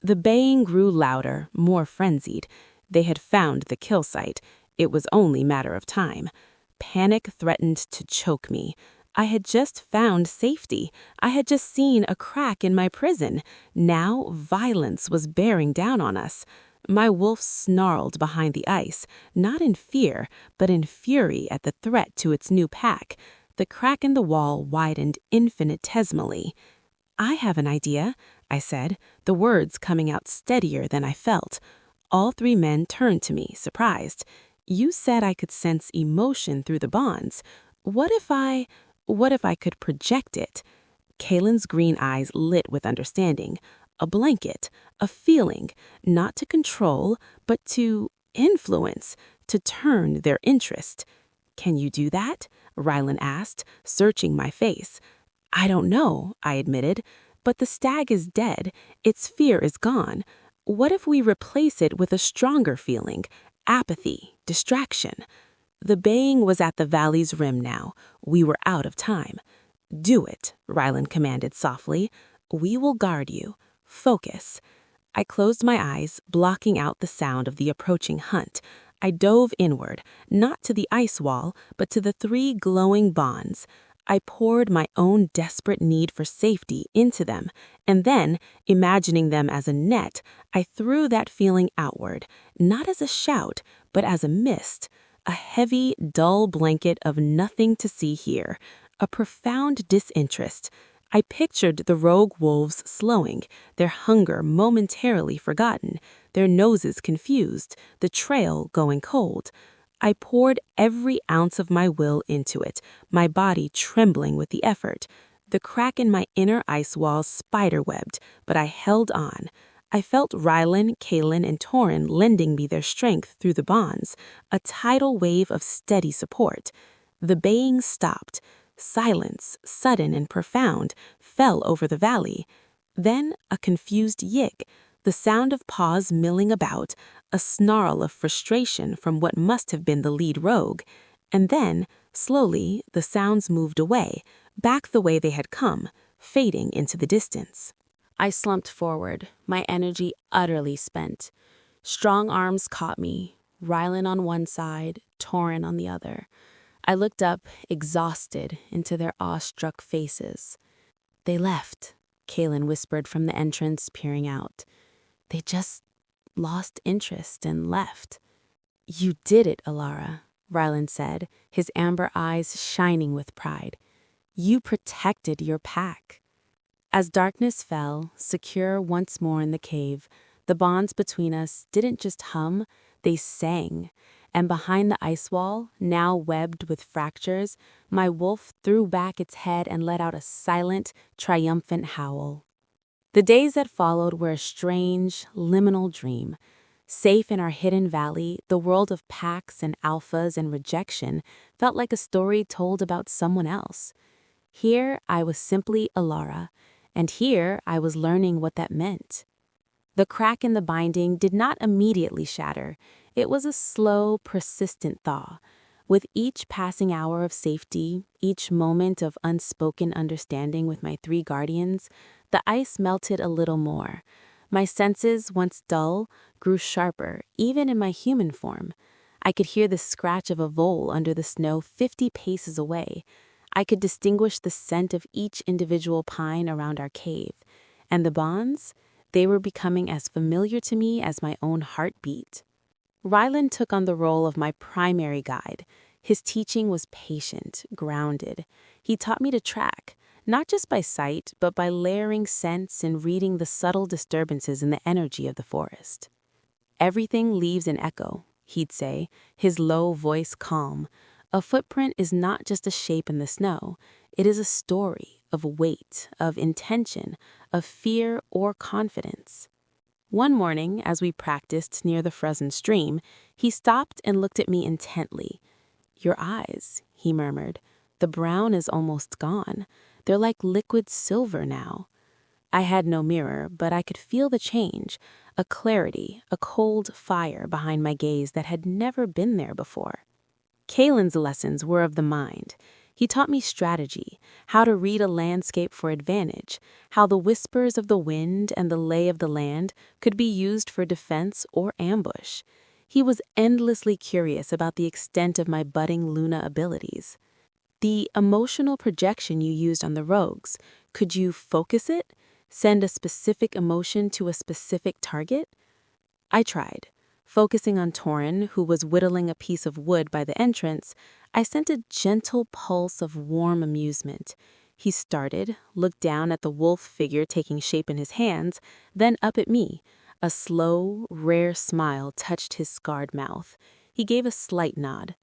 The baying grew louder, more frenzied. They had found the kill site. It was only matter of time. Panic threatened to choke me. I had just found safety. I had just seen a crack in my prison. Now violence was bearing down on us. My wolf snarled behind the ice, not in fear, but in fury at the threat to its new pack. The crack in the wall widened infinitesimally. "I have an idea," I said, the words coming out steadier than I felt. All three men turned to me, surprised. "You said I could sense emotion through the bonds. What if I could project it?" Kalen's green eyes lit with understanding. A blanket, a feeling, not to control, but to influence, to turn their interest. "Can you do that?" Rylan asked, searching my face. "I don't know," I admitted, "but the stag is dead. Its fear is gone. What if we replace it with a stronger feeling? Apathy, distraction." The baying was at the valley's rim now. We were out of time. "Do it," Rylan commanded softly. "We will guard you. Focus." I closed my eyes, blocking out the sound of the approaching hunt. I dove inward, not to the ice wall, but to the three glowing bonds. I poured my own desperate need for safety into them, and then, imagining them as a net, I threw that feeling outward, not as a shout, but as a mist, a heavy, dull blanket of nothing to see here, a profound disinterest. I pictured the rogue wolves slowing, their hunger momentarily forgotten, their noses confused, the trail going cold. I poured every ounce of my will into it, my body trembling with the effort. The crack in my inner ice walls spiderwebbed, but I held on. I felt Rylan, Kalen, and Torin lending me their strength through the bonds, a tidal wave of steady support. The baying stopped. Silence, sudden and profound, fell over the valley. Then a confused yik, the sound of paws milling about, a snarl of frustration from what must have been the lead rogue. And then, slowly, the sounds moved away, back the way they had come, fading into the distance. I slumped forward, my energy utterly spent. Strong arms caught me, Rylan on one side, Torin on the other. I looked up, exhausted, into their awestruck faces. "They left," Kalen whispered from the entrance, peering out. "They just lost interest and left." "You did it, Alara," Rylan said, his amber eyes shining with pride. "You protected your pack." As darkness fell, secure once more in the cave, the bonds between us didn't just hum, they sang. And behind the ice wall, now webbed with fractures, my wolf threw back its head and let out a silent, triumphant howl. The days that followed were a strange, liminal dream. Safe in our hidden valley, the world of packs and alphas and rejection felt like a story told about someone else. Here I was simply Alara, and here I was learning what that meant. The crack in the binding did not immediately shatter. It was a slow, persistent thaw. With each passing hour of safety, each moment of unspoken understanding with my three guardians, the ice melted a little more. My senses, once dull, grew sharper, even in my human form. I could hear the scratch of a vole under the snow 50 paces away. I could distinguish the scent of each individual pine around our cave. And the bonds? They were becoming as familiar to me as my own heartbeat. Rylan took on the role of my primary guide. His teaching was patient, grounded. He taught me to track, not just by sight, but by layering sense and reading the subtle disturbances in the energy of the forest. "Everything leaves an echo," he'd say, his low voice calm. "A footprint is not just a shape in the snow. It is a story of weight, of intention, of fear or confidence." One morning, as we practiced near the frozen stream, he stopped and looked at me intently. "Your eyes," he murmured. "The brown is almost gone. They're like liquid silver now." I had no mirror, but I could feel the change, a clarity, a cold fire behind my gaze that had never been there before. Kalen's lessons were of the mind. He taught me strategy, how to read a landscape for advantage, how the whispers of the wind and the lay of the land could be used for defense or ambush. He was endlessly curious about the extent of my budding Luna abilities. The emotional projection you used on the rogues, could you focus it? Send a specific emotion to a specific target? I tried. Focusing on Torin, who was whittling a piece of wood by the entrance, I sent a gentle pulse of warm amusement. He started, looked down at the wolf figure taking shape in his hands, then up at me. A slow, rare smile touched his scarred mouth. He gave a slight nod.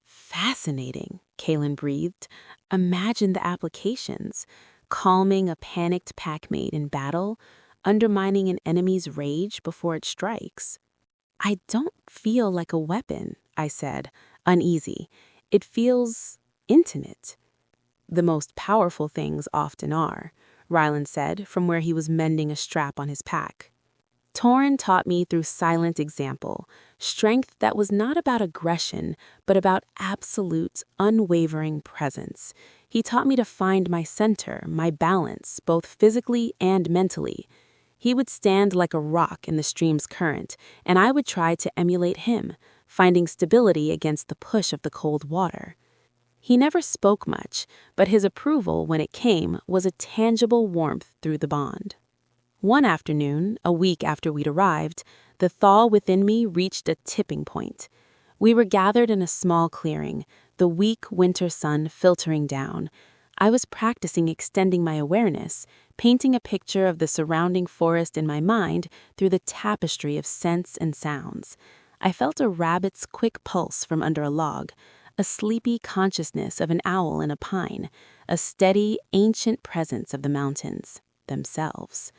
Fascinating, Kaelin breathed. Imagine the applications. Calming a panicked packmate in battle, undermining an enemy's rage before it strikes. I don't feel like a weapon, I said, uneasy. It feels intimate. The most powerful things often are, Rylan said from where he was mending a strap on his pack. Torin taught me through silent example, strength that was not about aggression, but about absolute, unwavering presence. He taught me to find my center, my balance, both physically and mentally. He would stand like a rock in the stream's current, and I would try to emulate him, finding stability against the push of the cold water. He never spoke much, but his approval, when it came, was a tangible warmth through the bond. One afternoon, a week after we'd arrived, the thaw within me reached a tipping point. We were gathered in a small clearing, the weak winter sun filtering down. I was practicing extending my awareness, painting a picture of the surrounding forest in my mind through the tapestry of scents and sounds. I felt a rabbit's quick pulse from under a log, a sleepy consciousness of an owl in a pine, a steady, ancient presence of the mountains themselves.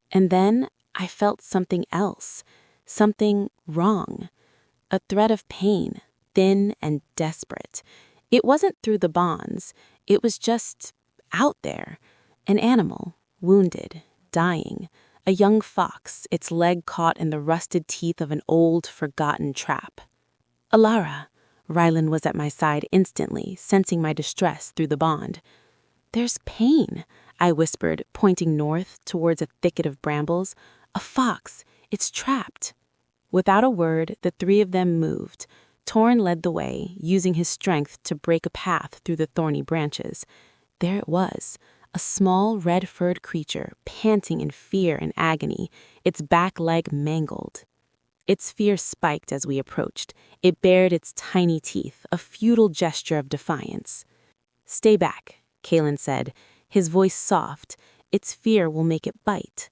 And then I felt something else, something wrong, a thread of pain, thin and desperate. It wasn't through the bonds, it was just out there, an animal, wounded, dying, a young fox, its leg caught in the rusted teeth of an old, forgotten trap. Alara, Rylan was at my side instantly, sensing my distress through the bond. There's pain, I whispered, pointing north towards a thicket of brambles. A fox, it's trapped. Without a word, the three of them moved. Torin led the way, using his strength to break a path through the thorny branches. There it was, a small red-furred creature, panting in fear and agony, its back leg mangled. Its fear spiked as we approached. It bared its tiny teeth, a futile gesture of defiance. "Stay back," Kaelin said, his voice soft. "Its fear will make it bite."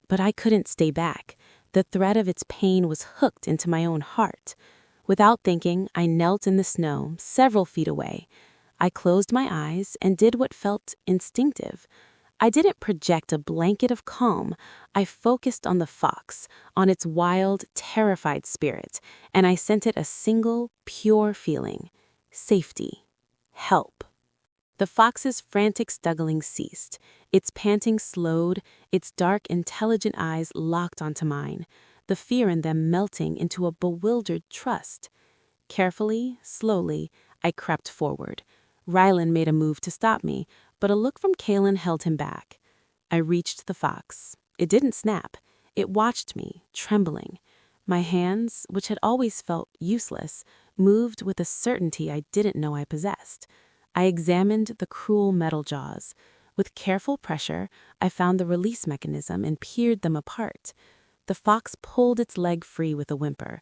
But I couldn't stay back. The thread of its pain was hooked into my own heart. Without thinking, I knelt in the snow, several feet away. I closed my eyes and did what felt instinctive. I didn't project a blanket of calm. I focused on the fox, on its wild, terrified spirit, and I sent it a single, pure feeling: safety, help. The fox's frantic struggling ceased. Its panting slowed, its dark, intelligent eyes locked onto mine, the fear in them melting into a bewildered trust. Carefully, slowly, I crept forward. Rylan made a move to stop me, but a look from Kaelin held him back. I reached the fox. It didn't snap. It watched me, trembling. My hands, which had always felt useless, moved with a certainty I didn't know I possessed. I examined the cruel metal jaws. With careful pressure, I found the release mechanism and peered them apart. The fox pulled its leg free with a whimper.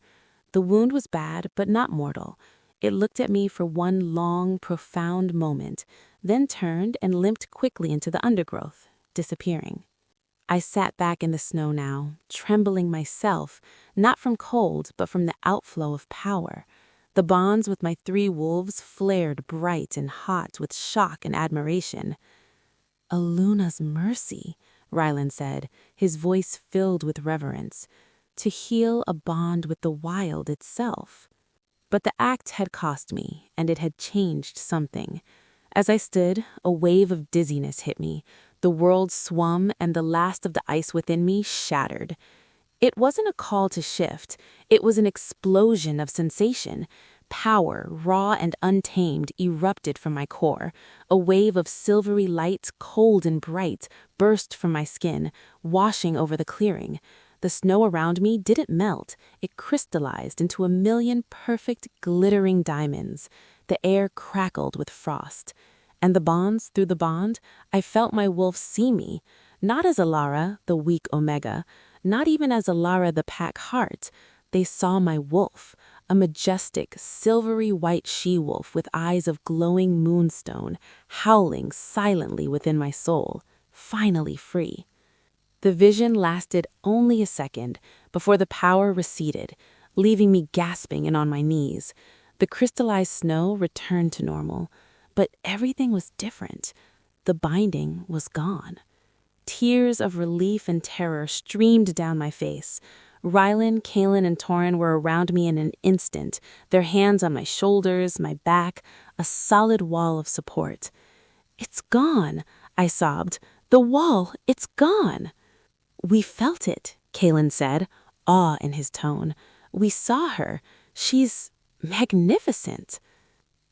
The wound was bad, but not mortal. It looked at me for one long, profound moment, then turned and limped quickly into the undergrowth, disappearing. I sat back in the snow now, trembling myself, not from cold, but from the outflow of power. The bonds with my three wolves flared bright and hot with shock and admiration. "Aluna's mercy," Rylan said, his voice filled with reverence, "to heal a bond with the wild itself." But the act had cost me, and it had changed something. As I stood, a wave of dizziness hit me. The world swum, and the last of the ice within me shattered. It wasn't a call to shift. It was an explosion of sensation. Power, raw and untamed, erupted from my core. A wave of silvery light, cold and bright, burst from my skin, washing over the clearing. The snow around me didn't melt. It crystallized into a million perfect, glittering diamonds. The air crackled with frost. And through the bond, I felt my wolf see me, not as Alara, the weak Omega, not even as Alara, the pack heart. They saw my wolf, a majestic, silvery white she-wolf with eyes of glowing moonstone, howling silently within my soul, finally free. The vision lasted only a second before the power receded, leaving me gasping and on my knees. The crystallized snow returned to normal, but everything was different. The binding was gone. Tears of relief and terror streamed down my face. Rylan, Kaelin, and Torin were around me in an instant, their hands on my shoulders, my back, a solid wall of support. "It's gone," I sobbed. "The wall, it's gone." "We felt it," Kaelin said, awe in his tone. "We saw her. She's magnificent."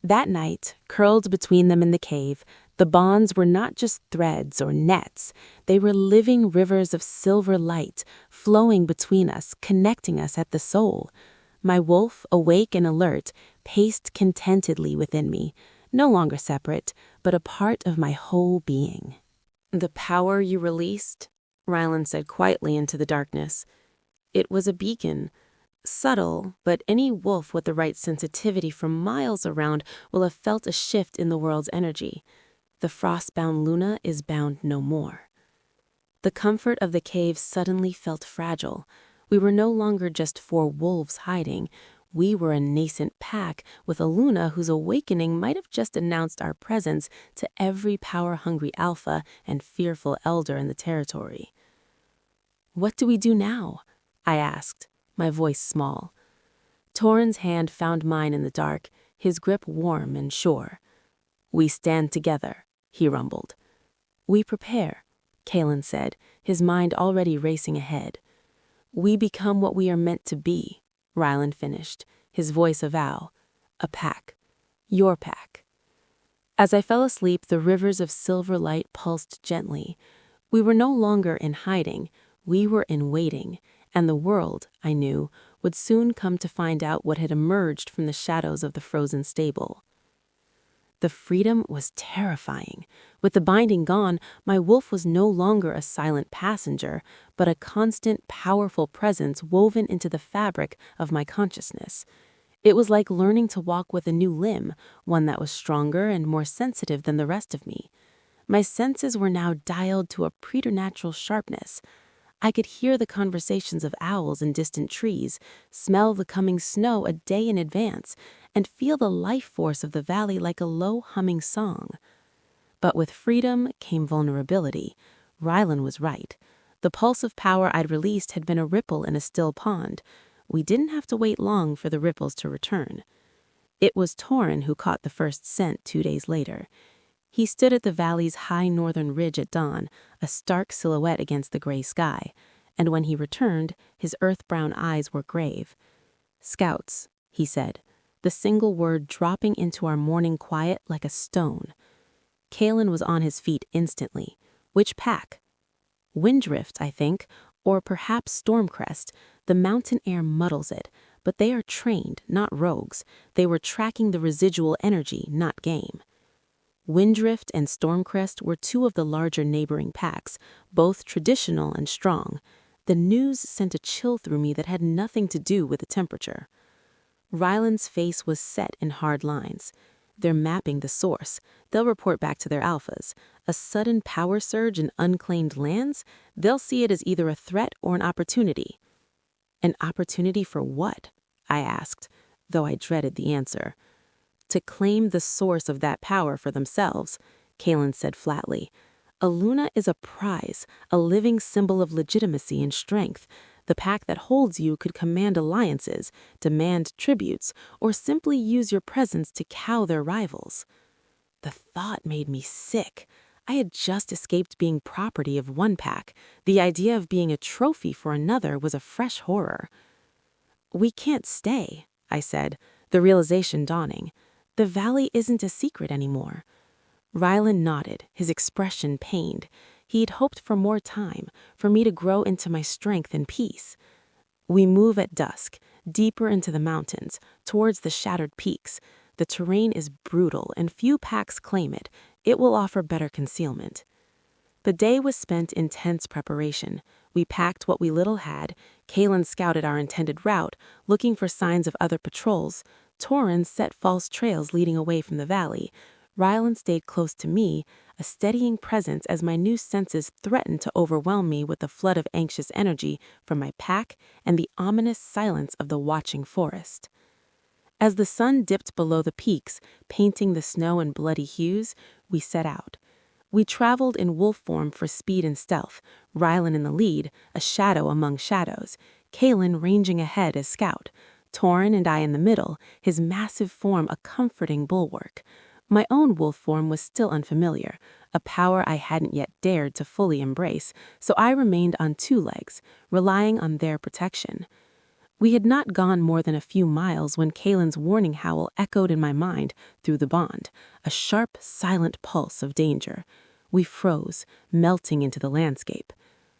That night, curled between them in the cave, the bonds were not just threads or nets. They were living rivers of silver light, flowing between us, connecting us at the soul. My wolf, awake and alert, paced contentedly within me, no longer separate, but a part of my whole being. "The power you released," Rylan said quietly into the darkness. "It was a beacon. Subtle, but any wolf with the right sensitivity from miles around will have felt a shift in the world's energy. The frost-bound Luna is bound no more." The comfort of the cave suddenly felt fragile. We were no longer just four wolves hiding. We were a nascent pack with a Luna whose awakening might have just announced our presence to every power-hungry alpha and fearful elder in the territory. "What do we do now?" I asked, my voice small. Torin's hand found mine in the dark, his grip warm and sure. "We stand together," he rumbled. "We prepare," Kaelin said, his mind already racing ahead. "We become what we are meant to be," Rylan finished, his voice a vow. "A pack. Your pack." As I fell asleep, the rivers of silver light pulsed gently. We were no longer in hiding. We were in waiting, and the world, I knew, would soon come to find out what had emerged from the shadows of the frozen stable. The freedom was terrifying. With the binding gone, my wolf was no longer a silent passenger, but a constant, powerful presence woven into the fabric of my consciousness. It was like learning to walk with a new limb, one that was stronger and more sensitive than the rest of me. My senses were now dialed to a preternatural sharpness. I could hear the conversations of owls in distant trees, smell the coming snow a day in advance, and feel the life force of the valley like a low humming song. But with freedom came vulnerability. Rylan was right. The pulse of power I'd released had been a ripple in a still pond. We didn't have to wait long for the ripples to return. It was Torin who caught the first scent 2 days later. He stood at the valley's high northern ridge at dawn, a stark silhouette against the gray sky, and when he returned, his earth-brown eyes were grave. "Scouts," he said, the single word dropping into our morning quiet like a stone. Kaelin was on his feet instantly. "Which pack?" "Windrift, I think, or perhaps Stormcrest. The mountain air muddles it, but they are trained, not rogues. They were tracking the residual energy, not game." Windrift and Stormcrest were two of the larger neighboring packs, both traditional and strong. The news sent a chill through me that had nothing to do with the temperature. Rylan's face was set in hard lines. "They're mapping the source. They'll report back to their alphas. A sudden power surge in unclaimed lands? They'll see it as either a threat or an opportunity." "An opportunity for what?" I asked, though I dreaded the answer. "To claim the source of that power for themselves," Kaelin said flatly. "A Luna is a prize, a living symbol of legitimacy and strength. The pack that holds you could command alliances, demand tributes, or simply use your presence to cow their rivals." The thought made me sick. I had just escaped being property of one pack. The idea of being a trophy for another was a fresh horror. "We can't stay," I said, the realization dawning. "The valley isn't a secret anymore." Rylan nodded, his expression pained. He'd hoped for more time, for me to grow into my strength and peace. "We move at dusk, deeper into the mountains, towards the shattered peaks. The terrain is brutal and few packs claim it. It will offer better concealment. The day was spent in tense preparation. We packed what we little had. Kalen scouted our intended route, looking for signs of other patrols. Torrin set false trails leading away from the valley. Rylan stayed close to me, a steadying presence as my new senses threatened to overwhelm me with a flood of anxious energy from my pack and the ominous silence of the watching forest. As the sun dipped below the peaks, painting the snow in bloody hues, we set out. We traveled in wolf form for speed and stealth, Rylan in the lead, a shadow among shadows, Kalen ranging ahead as scout, Torrin and I in the middle, his massive form a comforting bulwark. My own wolf form was still unfamiliar, a power I hadn't yet dared to fully embrace, so I remained on two legs, relying on their protection. We had not gone more than a few miles when Kalen's warning howl echoed in my mind through the bond, a sharp, silent pulse of danger. We froze, melting into the landscape.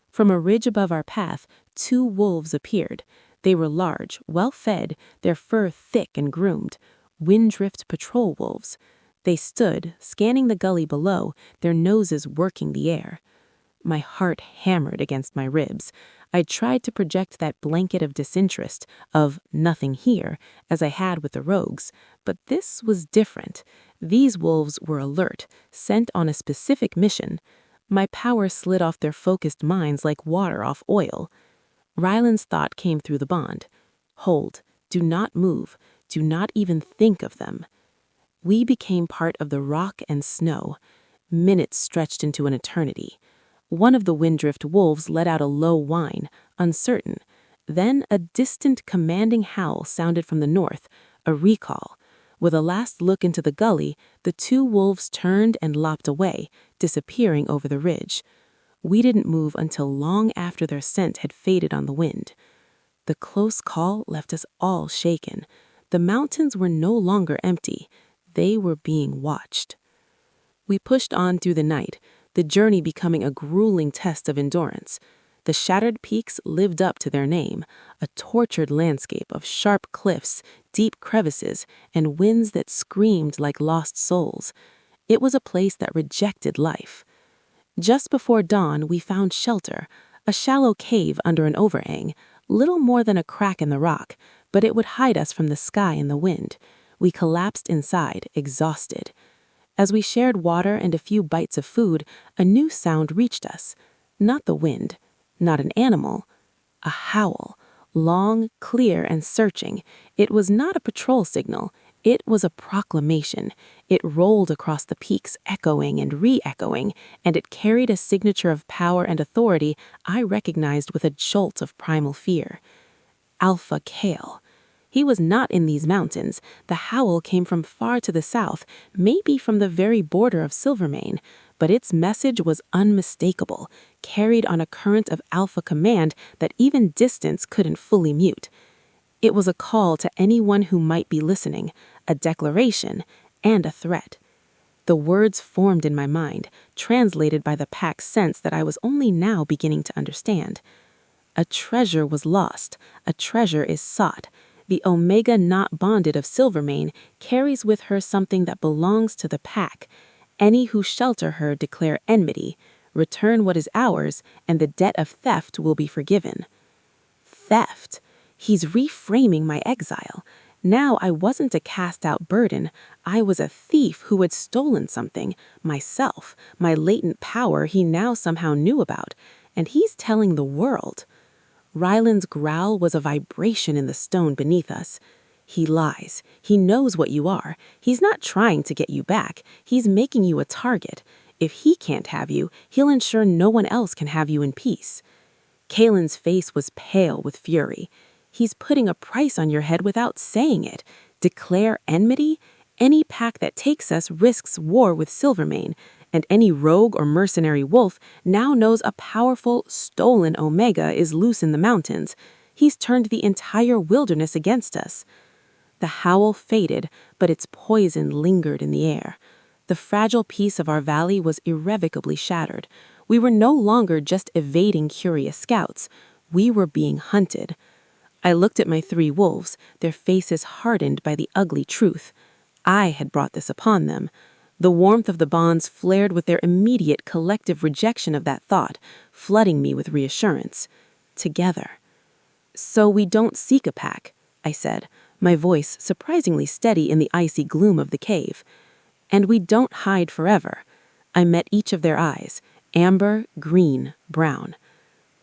From a ridge above our path, two wolves appeared. They were large, well-fed, their fur thick and groomed, Windrift patrol wolves. They stood, scanning the gully below, their noses working the air. My heart hammered against my ribs. I tried to project that blanket of disinterest, of nothing here, as I had with the rogues, but this was different. These wolves were alert, sent on a specific mission. My power slid off their focused minds like water off oil. Rylan's thought came through the bond. Hold, do not move, do not even think of them. We became part of the rock and snow. Minutes stretched into an eternity. One of the Windrift wolves let out a low whine, uncertain. Then a distant, commanding howl sounded from the north, a recall. With a last look into the gully, the two wolves turned and lopped away, disappearing over the ridge. We didn't move until long after their scent had faded on the wind. The close call left us all shaken. The mountains were no longer empty. They were being watched. We pushed on through the night, the journey becoming a grueling test of endurance. The shattered peaks lived up to their name, a tortured landscape of sharp cliffs, deep crevices, and winds that screamed like lost souls. It was a place that rejected life. Just before dawn, we found shelter, a shallow cave under an overhang, little more than a crack in the rock, but it would hide us from the sky and the wind. We collapsed inside, exhausted. As we shared water and a few bites of food, a new sound reached us. Not the wind, not an animal, a howl, long, clear, and searching. It was not a patrol signal. It was a proclamation. It rolled across the peaks, echoing and re-echoing, and it carried a signature of power and authority I recognized with a jolt of primal fear. Alpha Kale. He was not in these mountains. The howl came from far to the south, maybe from the very border of Silvermane, but its message was unmistakable, carried on a current of alpha command that even distance couldn't fully mute. It was a call to anyone who might be listening, a declaration, and a threat. The words formed in my mind, translated by the pack's sense that I was only now beginning to understand. A treasure was lost, a treasure is sought. The Omega not bonded of Silvermane carries with her something that belongs to the pack. Any who shelter her declare enmity, return what is ours, and the debt of theft will be forgiven. Theft? He's reframing my exile. Now I wasn't a cast-out burden. I was a thief who had stolen something, myself, my latent power he now somehow knew about, and he's telling the world. Rylan's growl was a vibration in the stone beneath us. He lies. He knows what you are. He's not trying to get you back. He's making you a target. If he can't have you, he'll ensure no one else can have you in peace. Kalen's face was pale with fury. He's putting a price on your head without saying it. Declare enmity? Any pack that takes us risks war with Silvermane, and any rogue or mercenary wolf now knows a powerful, stolen Omega is loose in the mountains. He's turned the entire wilderness against us. The howl faded, but its poison lingered in the air. The fragile peace of our valley was irrevocably shattered. We were no longer just evading curious scouts. We were being hunted. I looked at my three wolves, their faces hardened by the ugly truth. I had brought this upon them. The warmth of the bonds flared with their immediate collective rejection of that thought, flooding me with reassurance. Together. "So we don't seek a pack," I said, my voice surprisingly steady in the icy gloom of the cave. "And we don't hide forever." I met each of their eyes, amber, green, brown.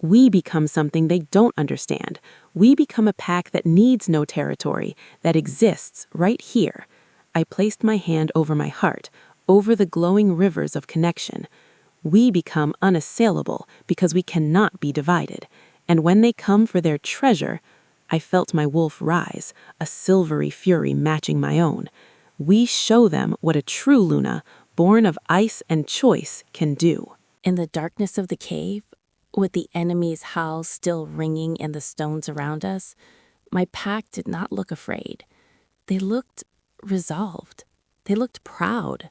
"We become something they don't understand. We become a pack that needs no territory, that exists right here." I placed my hand over my heart, over the glowing rivers of connection. "We become unassailable because we cannot be divided. And when they come for their treasure," I felt my wolf rise, a silvery fury matching my own. "We show them what a true Luna, born of ice and choice, can do." In the darkness of the cave, with the enemy's howl still ringing in the stones around us, my pack did not look afraid. They looked resolved. They looked proud.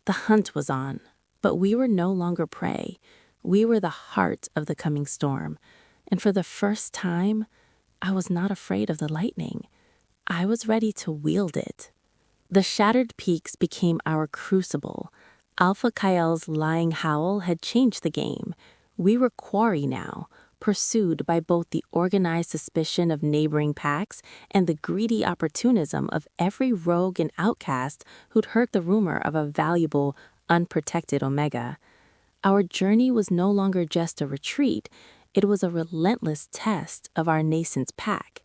The hunt was on, but we were no longer prey. We were the heart of the coming storm. And for the first time, I was not afraid of the lightning. I was ready to wield it. The shattered peaks became our crucible. Alpha Kyle lying howl had changed the game. We were quarry now, pursued by both the organized suspicion of neighboring packs and the greedy opportunism of every rogue and outcast who'd heard the rumor of a valuable, unprotected Omega. Our journey was no longer just a retreat, it was a relentless test of our nascent pack.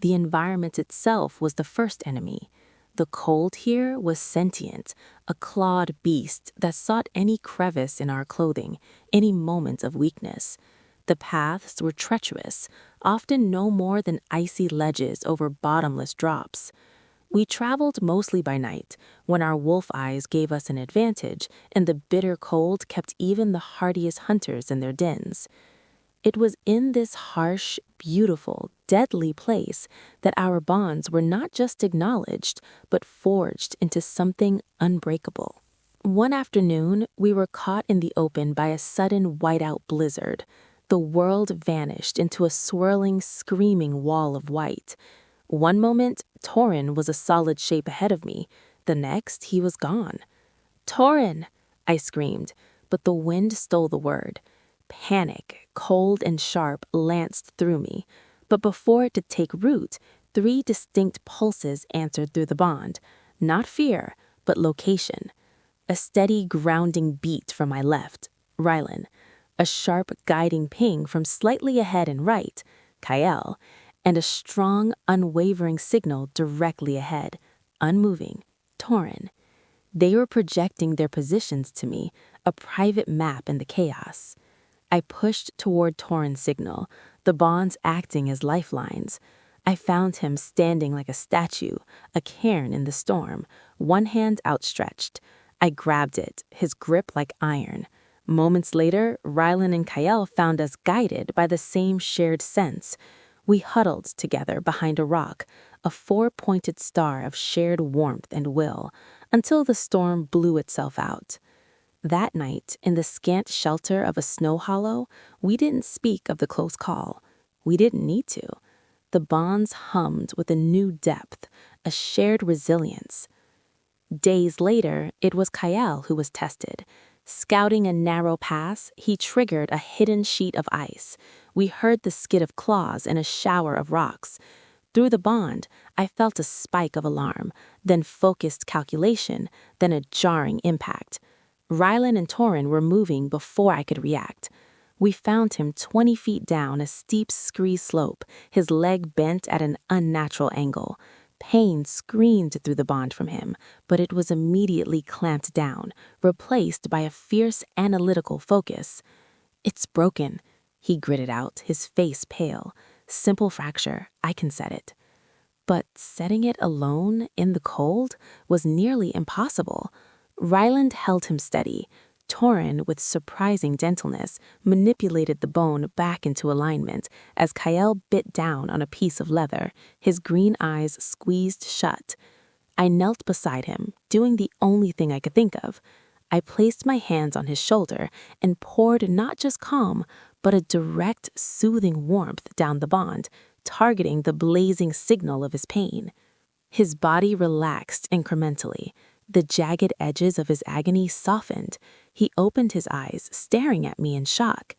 The environment itself was the first enemy. The cold here was sentient, a clawed beast that sought any crevice in our clothing, any moment of weakness. The paths were treacherous, often no more than icy ledges over bottomless drops. We traveled mostly by night, when our wolf eyes gave us an advantage and the bitter cold kept even the hardiest hunters in their dens. It was in this harsh, beautiful, deadly place that our bonds were not just acknowledged, but forged into something unbreakable. One afternoon, we were caught in the open by a sudden whiteout blizzard. The world vanished into a swirling, screaming wall of white. One moment, Torin was a solid shape ahead of me. The next, he was gone. "Torin!" I screamed, but the wind stole the word. Panic, cold and sharp, lanced through me. But before it could take root, 3 distinct pulses answered through the bond. Not fear, but location. A steady, grounding beat from my left, Rylan. A sharp, guiding ping from slightly ahead and right, Kyle. And a strong, unwavering signal directly ahead, unmoving, Torin. They were projecting their positions to me, a private map in the chaos. I pushed toward Torin's signal, the bonds acting as lifelines. I found him standing like a statue, a cairn in the storm, one hand outstretched. I grabbed it, his grip like iron. Moments later, Rylan and Kyle found us guided by the same shared sense. We huddled together behind a rock, a 4-pointed star of shared warmth and will, until the storm blew itself out. That night, in the scant shelter of a snow hollow, we didn't speak of the close call. We didn't need to. The bonds hummed with a new depth, a shared resilience. Days later, it was Kyle who was tested. Scouting a narrow pass, he triggered a hidden sheet of ice. We heard the skid of claws and a shower of rocks. Through the bond, I felt a spike of alarm, then focused calculation, then a jarring impact. Rylan and Torin were moving before I could react. We found him 20 feet down a steep scree slope, his leg bent at an unnatural angle. Pain screamed through the bond from him, but it was immediately clamped down, replaced by a fierce analytical focus. "It's broken," he gritted out, his face pale. "Simple fracture, I can set it." But setting it alone, in the cold, was nearly impossible. Ryland held him steady. Torin, with surprising gentleness, manipulated the bone back into alignment as Kyle bit down on a piece of leather, his green eyes squeezed shut. I knelt beside him, doing the only thing I could think of. I placed my hands on his shoulder and poured not just calm, but a direct, soothing warmth down the bond, targeting the blazing signal of his pain. His body relaxed incrementally. The jagged edges of his agony softened. He opened his eyes, staring at me in shock.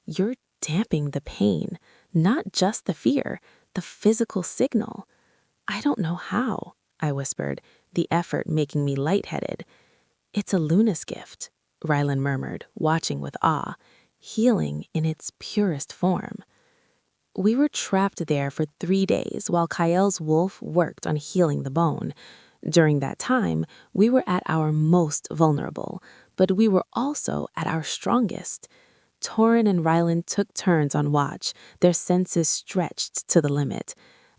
"You're damping the pain, not just the fear, the physical signal." "I don't know how," I whispered, the effort making me lightheaded. "It's a Luna's gift," Rylan murmured, watching with awe, "healing in its purest form." We were trapped there for 3 days while Kyle wolf worked on healing the bone. During that time, we were at our most vulnerable, but we were also at our strongest. Torin and Rylan took turns on watch, their senses stretched to the limit.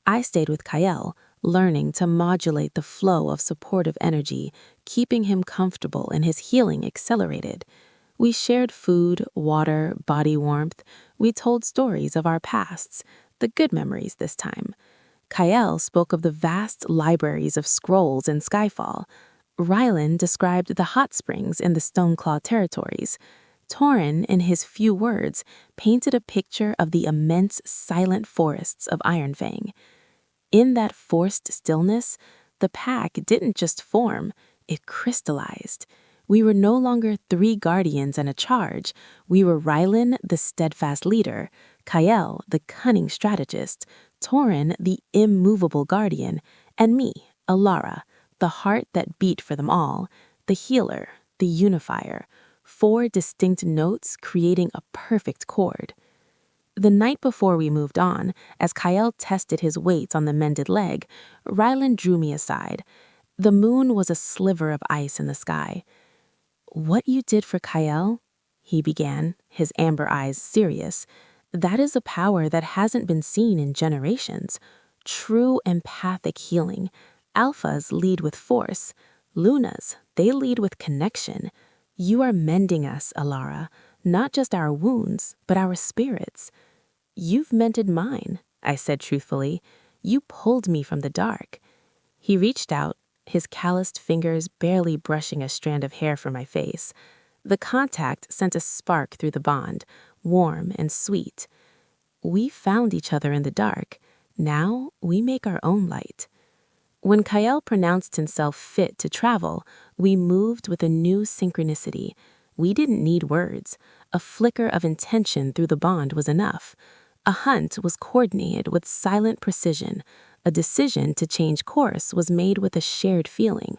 I stayed with Kyle, learning to modulate the flow of supportive energy, keeping him comfortable and his healing accelerated. We shared food, water, body warmth. We told stories of our pasts, the good memories this time. Kyle spoke of the vast libraries of scrolls in Skyfall. Rylan described the hot springs in the Stoneclaw territories. Torin, in his few words, painted a picture of the immense silent forests of Ironfang. In that forced stillness, the pack didn't just form, it crystallized. We were no longer 3 guardians and a charge. We were Rylan, the steadfast leader, Kyle, the cunning strategist, Torin, the immovable guardian, and me, Alara, the heart that beat for them all, the healer, the unifier, 4 distinct notes creating a perfect chord. The night before we moved on, as Kyle tested his weights on the mended leg, Rylan drew me aside. The moon was a sliver of ice in the sky. "What you did for Kyle," he began, his amber eyes serious, "that is a power that hasn't been seen in generations. True empathic healing. Alphas lead with force. Lunas, they lead with connection. You are mending us, Alara, not just our wounds, but our spirits." "You've mended mine," I said truthfully. "You pulled me from the dark." He reached out, his calloused fingers barely brushing a strand of hair from my face. The contact sent a spark through the bond, warm and sweet. We found each other in the dark. Now we make our own light. When Kyle pronounced himself fit to travel, we moved with a new synchronicity. We didn't need words. A flicker of intention through the bond was enough. A hunt was coordinated with silent precision. A decision to change course was made with a shared feeling.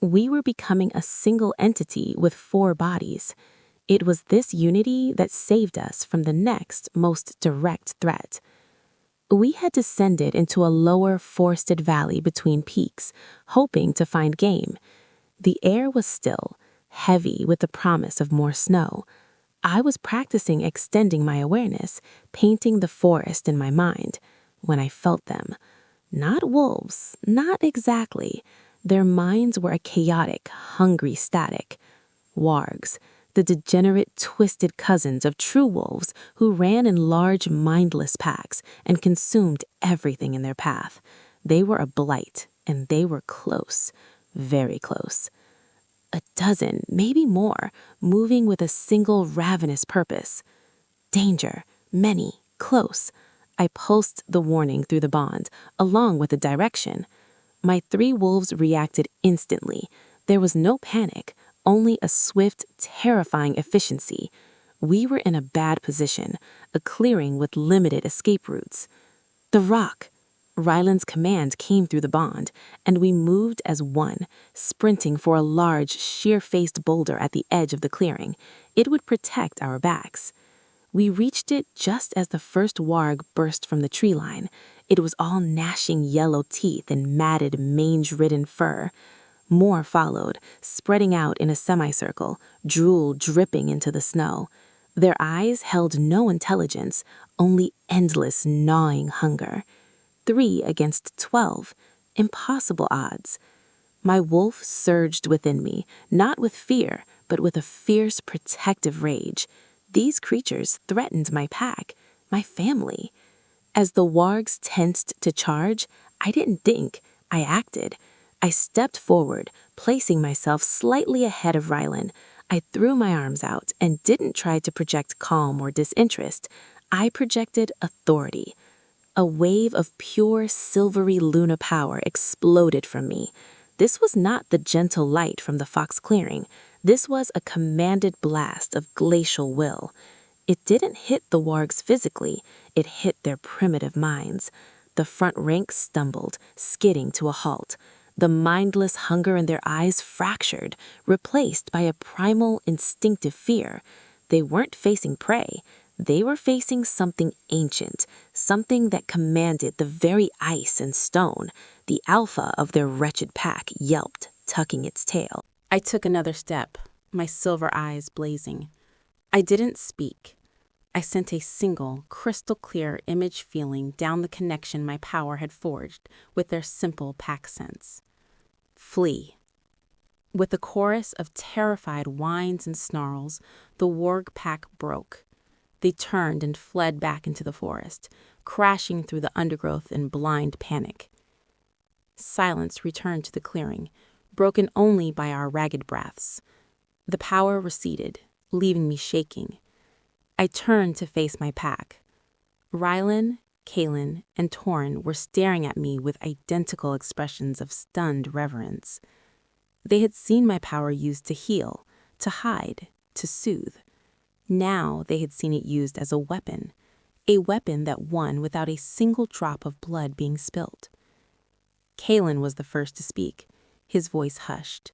We were becoming a single entity with 4 bodies. It was this unity that saved us from the next most direct threat. We had descended into a lower forested valley between peaks, hoping to find game. The air was still, heavy with the promise of more snow. I was practicing extending my awareness, painting the forest in my mind, when I felt them. Not wolves, not exactly. Their minds were a chaotic, hungry static. Wargs, the degenerate, twisted cousins of true wolves who ran in large, mindless packs and consumed everything in their path. They were a blight, and they were close, very close. A dozen, maybe more, moving with a single ravenous purpose. Danger, many, close. I pulsed the warning through the bond, along with the direction. My 3 wolves reacted instantly. There was no panic, only a swift, terrifying efficiency. We were in a bad position, a clearing with limited escape routes. "The rock!" Rylan's command came through the bond, and we moved as one, sprinting for a large, sheer-faced boulder at the edge of the clearing. It would protect our backs. We reached it just as the first warg burst from the tree line. It was all gnashing yellow teeth and matted, mange-ridden fur. More followed, spreading out in a semicircle, drool dripping into the snow. Their eyes held no intelligence, only endless, gnawing hunger. 3 against 12. Impossible odds. My wolf surged within me, not with fear, but with a fierce, protective rage. These creatures threatened my pack, my family. As the wargs tensed to charge, I didn't think, I acted. I stepped forward, placing myself slightly ahead of Rylan. I threw my arms out and didn't try to project calm or disinterest. I projected authority. A wave of pure silvery Luna power exploded from me. This was not the gentle light from the Fox clearing. This was a commanded blast of glacial will. It didn't hit the wargs physically, it hit their primitive minds. The front rank stumbled, skidding to a halt. The mindless hunger in their eyes fractured, replaced by a primal, instinctive fear. They weren't facing prey. They were facing something ancient, something that commanded the very ice and stone. The alpha of their wretched pack yelped, tucking its tail. I took another step, my silver eyes blazing. I didn't speak. I sent a single, crystal-clear image feeling down the connection my power had forged with their simple pack sense. Flee. With a chorus of terrified whines and snarls, the warg pack broke. They turned and fled back into the forest, crashing through the undergrowth in blind panic. Silence returned to the clearing, broken only by our ragged breaths. The power receded, leaving me shaking. I turned to face my pack. Rylan, Kaylin, and Torin were staring at me with identical expressions of stunned reverence. They had seen my power used to heal, to hide, to soothe. Now they had seen it used as a weapon that won without a single drop of blood being spilt. Kaylin was the first to speak, his voice hushed.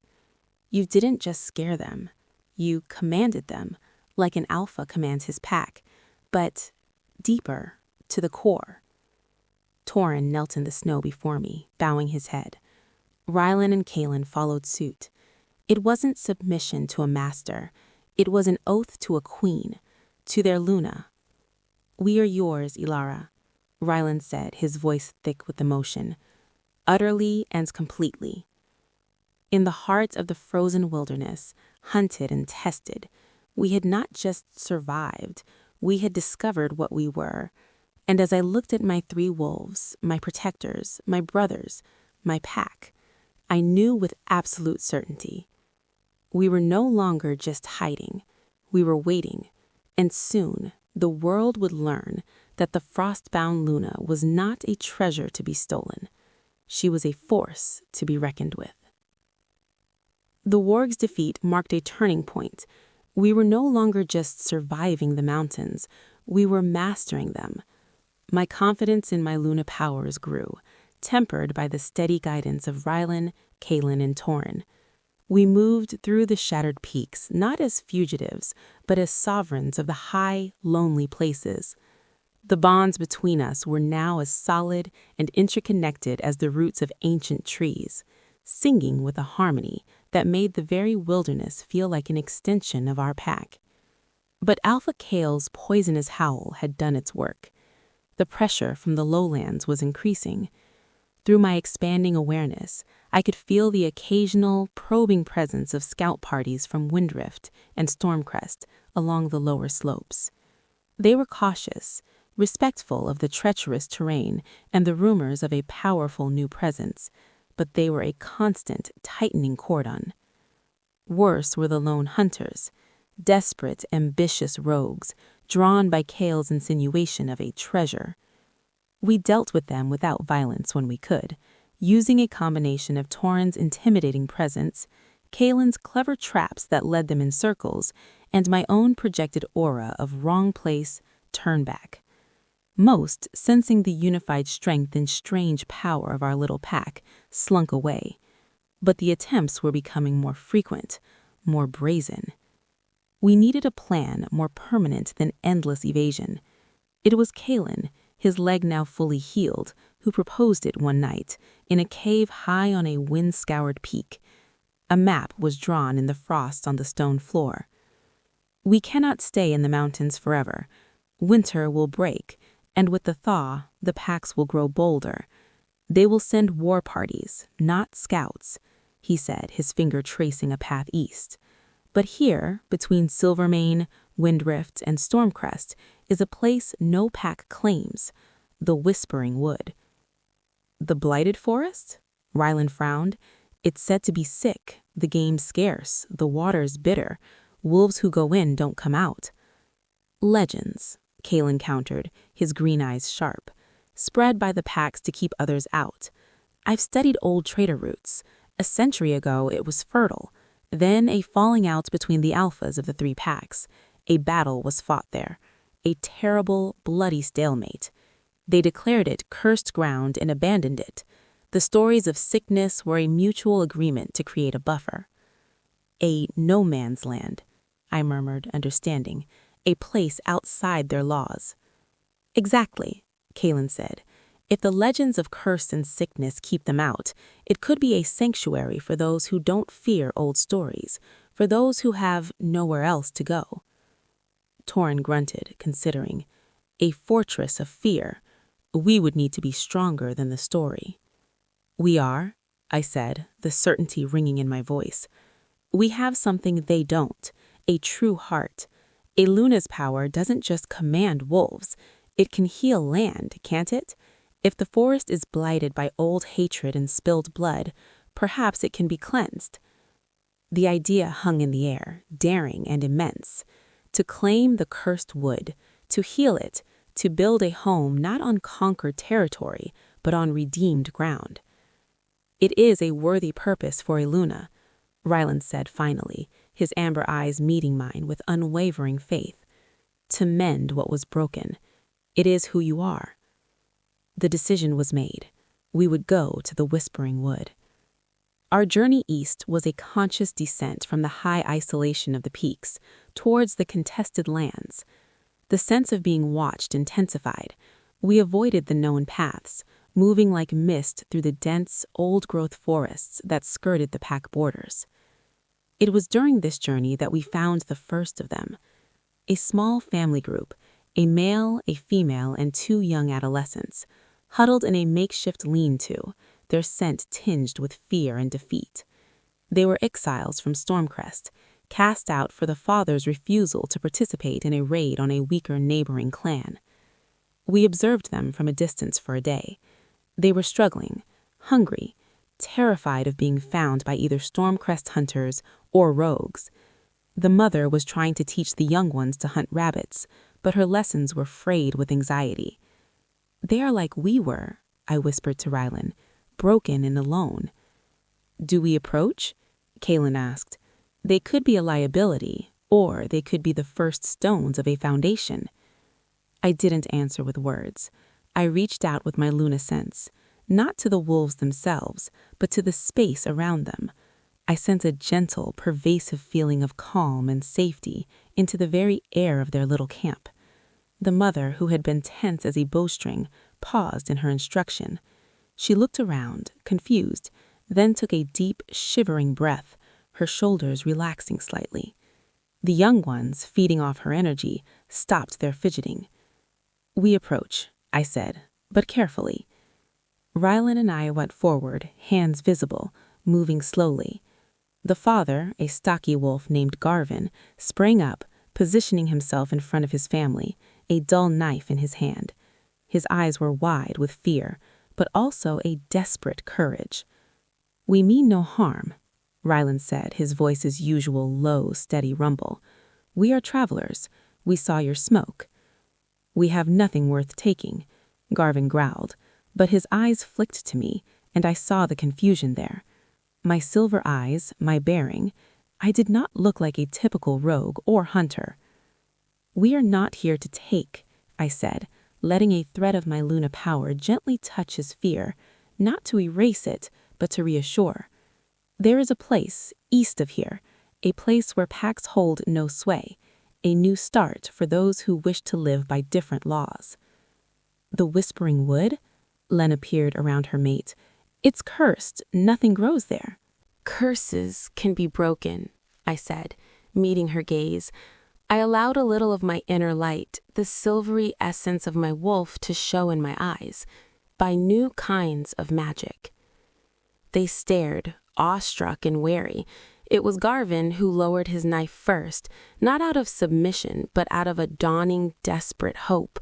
You didn't just scare them. You commanded them, like an alpha commands his pack, but deeper, to the core. Torin knelt in the snow before me, bowing his head. Rylan and Kaylin followed suit. It wasn't submission to a master. It was an oath to a queen, to their Luna. We are yours, Ilara, Rylan said, his voice thick with emotion. Utterly and completely. In the heart of the frozen wilderness, hunted and tested, we had not just survived, we had discovered what we were. And as I looked at my 3 wolves, my protectors, my brothers, my pack, I knew with absolute certainty. We were no longer just hiding, we were waiting, and soon the world would learn that the frostbound Luna was not a treasure to be stolen. She was a force to be reckoned with. The warg's defeat marked a turning point. We were no longer just surviving the mountains, we were mastering them. My confidence in my Luna powers grew, tempered by the steady guidance of Rylan, Kaylin, and Torin. We moved through the shattered peaks, not as fugitives, but as sovereigns of the high, lonely places. The bonds between us were now as solid and interconnected as the roots of ancient trees, singing with a harmony that made the very wilderness feel like an extension of our pack. But Alpha Kale's poisonous howl had done its work. The pressure from the lowlands was increasing. Through my expanding awareness, I could feel the occasional, probing presence of scout parties from Windrift and Stormcrest along the lower slopes. They were cautious, respectful of the treacherous terrain and the rumors of a powerful new presence, but they were a constant, tightening cordon. Worse were the lone hunters, desperate, ambitious rogues, drawn by Kale's insinuation of a treasure. We dealt with them without violence when we could, using a combination of Torin's intimidating presence, Kaylin's clever traps that led them in circles, and my own projected aura of wrong place, turn back. Most, sensing the unified strength and strange power of our little pack, slunk away. But the attempts were becoming more frequent, more brazen. We needed a plan more permanent than endless evasion. It was Kaylin, his leg now fully healed, who proposed it one night, in a cave high on a wind-scoured peak. A map was drawn in the frost on the stone floor. We cannot stay in the mountains forever. Winter will break, and with the thaw, the packs will grow bolder. They will send war parties, not scouts, he said, his finger tracing a path east. But here, between Silvermane, Windrift, and Stormcrest, is a place no pack claims, the Whispering Wood. The Blighted Forest? Rylan frowned. It's said to be sick, the game scarce, the waters bitter. Wolves who go in don't come out. Legends, Kaylin countered, his green eyes sharp. spread by the packs to keep others out. I've studied old trader routes. A century ago, it was fertile. Then a falling out between the alphas of the three packs. A battle was fought there. A terrible, bloody stalemate. They declared it cursed ground and abandoned it. The stories of sickness were a mutual agreement to create a buffer. A no man's land, I murmured, understanding. A place outside their laws. Exactly, Kaelin said. If the legends of curse and sickness keep them out, it could be a sanctuary for those who don't fear old stories, for those who have nowhere else to go. Torin grunted, considering. A fortress of fear. We would need to be stronger than the story. We are, I said, the certainty ringing in my voice. We have something they don't, a true heart. A Luna's power doesn't just command wolves. It can heal land, can't it? If the forest is blighted by old hatred and spilled blood, perhaps it can be cleansed. The idea hung in the air, daring and immense. To claim the cursed wood, to heal it, to build a home not on conquered territory, but on redeemed ground. It is a worthy purpose for a Luna, Ryland said finally, his amber eyes meeting mine with unwavering faith. To mend what was broken. It is who you are. The decision was made. We would go to the Whispering Wood. Our journey east was a conscious descent from the high isolation of the peaks towards the contested lands. The sense of being watched intensified. We avoided the known paths, moving like mist through the dense, old-growth forests that skirted the pack borders. It was during this journey that we found the first of them. A small family group, a male, a female, and 2 young adolescents, huddled in a makeshift lean-to, their scent tinged with fear and defeat. They were exiles from Stormcrest, cast out for the father's refusal to participate in a raid on a weaker neighboring clan. We observed them from a distance for a day. They were struggling, hungry, terrified of being found by either Stormcrest hunters or rogues. The mother was trying to teach the young ones to hunt rabbits, but her lessons were frayed with anxiety. They are like we were, I whispered to Rylan, broken and alone. Do we approach? Kaelin asked. They could be a liability, or they could be the first stones of a foundation. I didn't answer with words. I reached out with my Luna sense, not to the wolves themselves, but to the space around them. I sent a gentle, pervasive feeling of calm and safety into the very air of their little camp. The mother, who had been tense as a bowstring, paused in her instruction. She looked around, confused, then took a deep, shivering breath, her shoulders relaxing slightly. The young ones, feeding off her energy, stopped their fidgeting. We approach, I said, but carefully. Rylan and I went forward, hands visible, moving slowly. The father, a stocky wolf named Garvin, sprang up, positioning himself in front of his family, a dull knife in his hand. His eyes were wide with fear, but also a desperate courage. We mean no harm, Rylan said, his voice's usual low, steady rumble. We are travelers. We saw your smoke. We have nothing worth taking, Garvin growled, but his eyes flicked to me, and I saw the confusion there. My silver eyes, my bearing, I did not look like a typical rogue or hunter. We are not here to take, I said, letting a thread of my Luna power gently touch his fear, not to erase it, but to reassure. There is a place, east of here, a place where packs hold no sway, a new start for those who wish to live by different laws. The Whispering Wood? Lena peered around her mate. It's cursed. Nothing grows there. Curses can be broken, I said, meeting her gaze. I allowed a little of my inner light, the silvery essence of my wolf, to show in my eyes, by new kinds of magic. They stared, awestruck and wary. It was Garvin who lowered his knife first, not out of submission, but out of a dawning, desperate hope.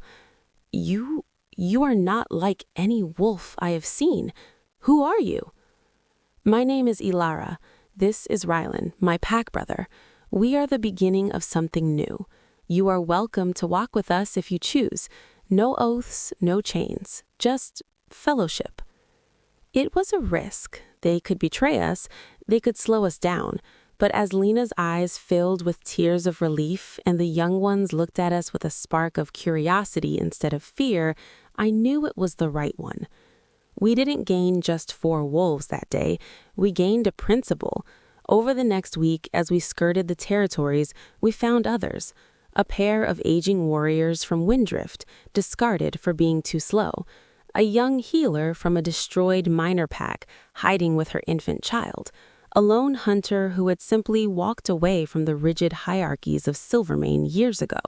You are not like any wolf I have seen. Who are you? My name is Ilara. This is Rylan, my pack brother. We are the beginning of something new. You are welcome to walk with us if you choose. No oaths, no chains, just fellowship. It was a risk. They could betray us, they could slow us down. But as Lena's eyes filled with tears of relief and the young ones looked at us with a spark of curiosity instead of fear, I knew it was the right one. We didn't gain just 4 wolves that day. We gained a principle. Over the next week, as we skirted the territories, we found others. A pair of aging warriors from Windrift, discarded for being too slow. A young healer from a destroyed minor pack, hiding with her infant child. A lone hunter who had simply walked away from the rigid hierarchies of Silvermane years ago.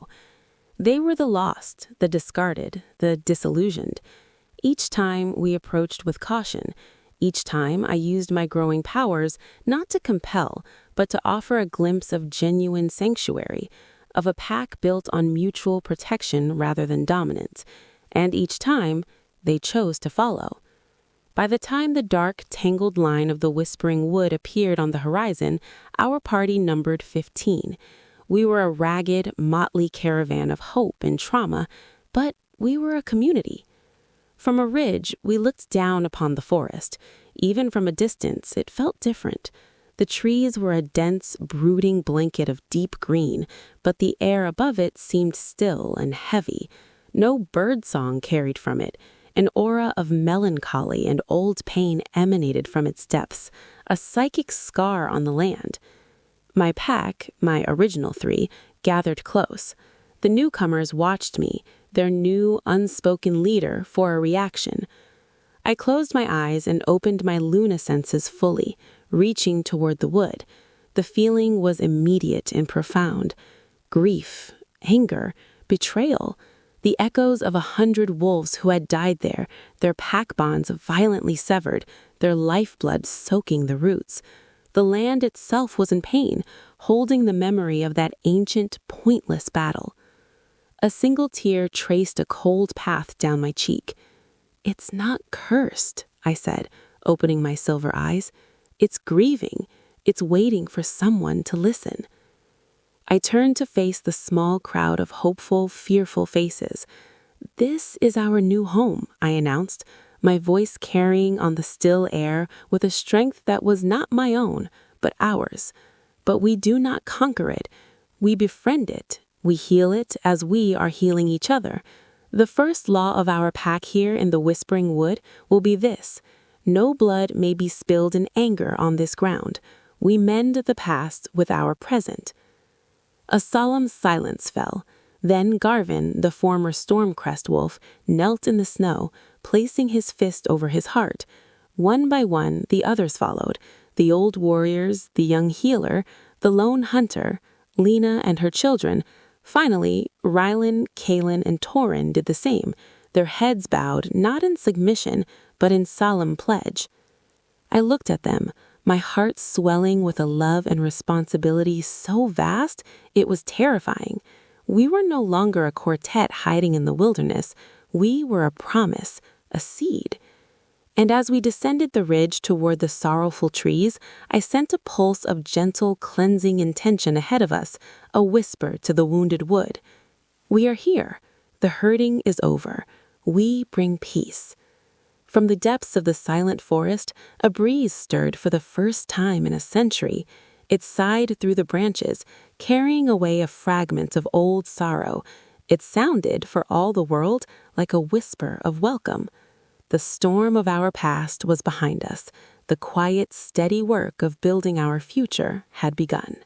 They were the lost, the discarded, the disillusioned. Each time we approached with caution. Each time I used my growing powers not to compel, but to offer a glimpse of genuine sanctuary, of a pack built on mutual protection rather than dominance. And each time, they chose to follow. By the time the dark, tangled line of the Whispering Wood appeared on the horizon, our party numbered 15. We were a ragged, motley caravan of hope and trauma, but we were a community. From a ridge, we looked down upon the forest. Even from a distance, it felt different. The trees were a dense, brooding blanket of deep green, but the air above it seemed still and heavy. No birdsong carried from it. An aura of melancholy and old pain emanated from its depths, a psychic scar on the land. My pack, my original 3, gathered close. The newcomers watched me, their new, unspoken leader, for a reaction. I closed my eyes and opened my Luna senses fully, reaching toward the wood. The feeling was immediate and profound. Grief, anger, betrayal. The echoes of 100 wolves who had died there, their pack bonds violently severed, their lifeblood soaking the roots. The land itself was in pain, holding the memory of that ancient, pointless battle. A single tear traced a cold path down my cheek. "It's not cursed," I said, opening my silver eyes. "It's grieving. It's waiting for someone to listen." I turned to face the small crowd of hopeful, fearful faces. "This is our new home," I announced, my voice carrying on the still air with a strength that was not my own, but ours. But we do not conquer it. We befriend it. We heal it as we are healing each other. The first law of our pack here in the Whispering Wood will be this: no blood may be spilled in anger on this ground. We mend the past with our present. A solemn silence fell. Then Garvin, the former Stormcrest wolf, knelt in the snow, placing his fist over his heart. One by one, the others followed. The old warriors, the young healer, the lone hunter, Lena and her children. Finally, Rylan, Kaelin, and Torin did the same, their heads bowed not in submission, but in solemn pledge. I looked at them, my heart swelling with a love and responsibility so vast it was terrifying. We were no longer a quartet hiding in the wilderness. We were a promise, a seed. And as we descended the ridge toward the sorrowful trees, I sent a pulse of gentle, cleansing intention ahead of us, a whisper to the wounded wood. "We are here. The hurting is over. We bring peace." From the depths of the silent forest, a breeze stirred for the first time in a century. It sighed through the branches, carrying away a fragment of old sorrow. It sounded, for all the world, like a whisper of welcome. The storm of our past was behind us. The quiet, steady work of building our future had begun.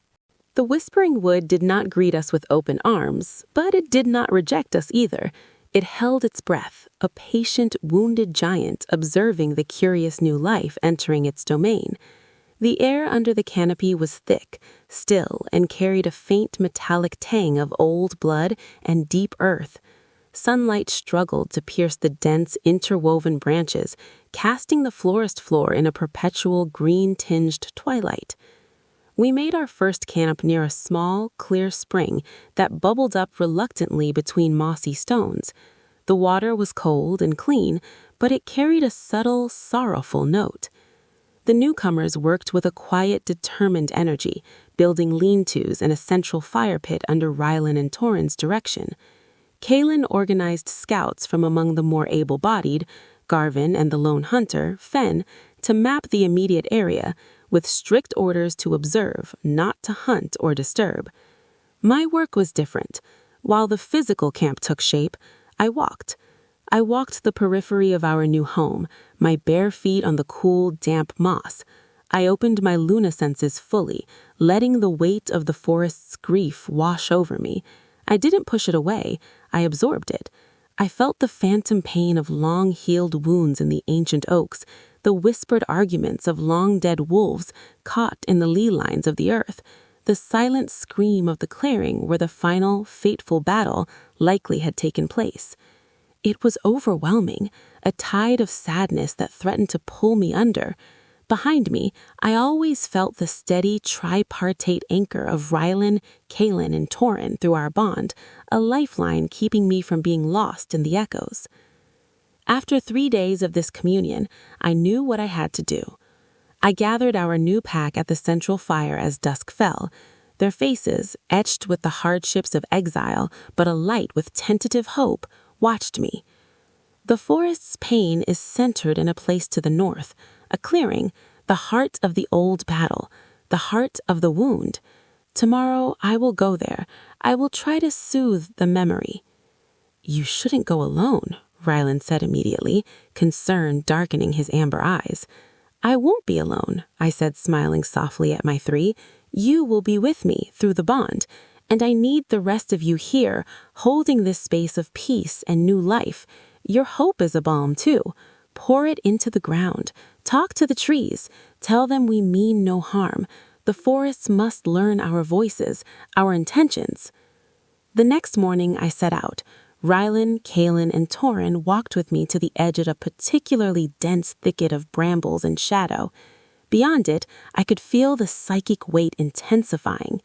The Whispering Wood did not greet us with open arms, but it did not reject us either. It held its breath, a patient, wounded giant observing the curious new life entering its domain. The air under the canopy was thick, still, and carried a faint metallic tang of old blood and deep earth. Sunlight struggled to pierce the dense, interwoven branches, casting the forest floor in a perpetual green-tinged twilight. We made our first camp near a small, clear spring that bubbled up reluctantly between mossy stones. The water was cold and clean, but it carried a subtle, sorrowful note. The newcomers worked with a quiet, determined energy, building lean-tos and a central fire pit under Rylan and Torin's direction. Kaelin organized scouts from among the more able-bodied, Garvin and the lone hunter, Fen, to map the immediate area, with strict orders to observe, not to hunt or disturb. My work was different. While the physical camp took shape, I walked. I walked the periphery of our new home, my bare feet on the cool, damp moss. I opened my Luna senses fully, letting the weight of the forest's grief wash over me. I didn't push it away, I absorbed it. I felt the phantom pain of long-healed wounds in the ancient oaks, the whispered arguments of long-dead wolves caught in the lee lines of the earth, the silent scream of the clearing where the final, fateful battle likely had taken place. It was overwhelming, a tide of sadness that threatened to pull me under. Behind me, I always felt the steady tripartite anchor of Rylan, Kaelin, and Torin through our bond, a lifeline keeping me from being lost in the echoes. After 3 days of this communion, I knew what I had to do. I gathered our new pack at the central fire as dusk fell, their faces, etched with the hardships of exile but alight with tentative hope, watched me. The forest's pain is centered in a place to the north, a clearing, the heart of the old battle, the heart of the wound. Tomorrow I will go there. I will try to soothe the memory. You shouldn't go alone, Rylan said immediately, concern darkening his amber eyes. I won't be alone, I said, smiling softly at my 3. You will be with me through the bond, and I need the rest of you here, holding this space of peace and new life. Your hope is a balm, too. Pour it into the ground. Talk to the trees. Tell them we mean no harm. The forests must learn our voices, our intentions. The next morning I set out. Rylan, Kaelin, and Torin walked with me to the edge of a particularly dense thicket of brambles and shadow. Beyond it, I could feel the psychic weight intensifying.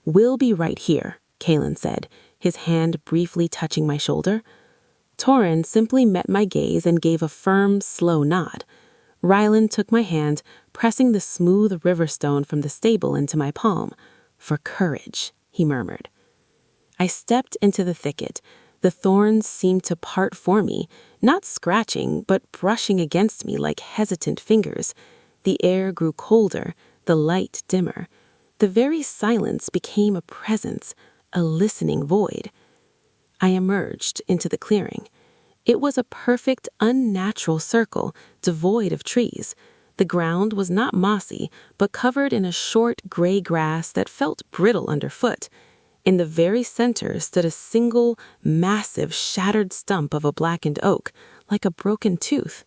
We'll be right here, Kaelin said, his hand briefly touching my shoulder. Torin simply met my gaze and gave a firm, slow nod. Rylan took my hand, pressing the smooth riverstone from the stable into my palm. For courage, he murmured. I stepped into the thicket. The thorns seemed to part for me, not scratching, but brushing against me like hesitant fingers. The air grew colder, the light dimmer. The very silence became a presence, a listening void. I emerged into the clearing. It was a perfect, unnatural circle, devoid of trees. The ground was not mossy, but covered in a short gray grass that felt brittle underfoot. In the very center stood a single, massive, shattered stump of a blackened oak, like a broken tooth.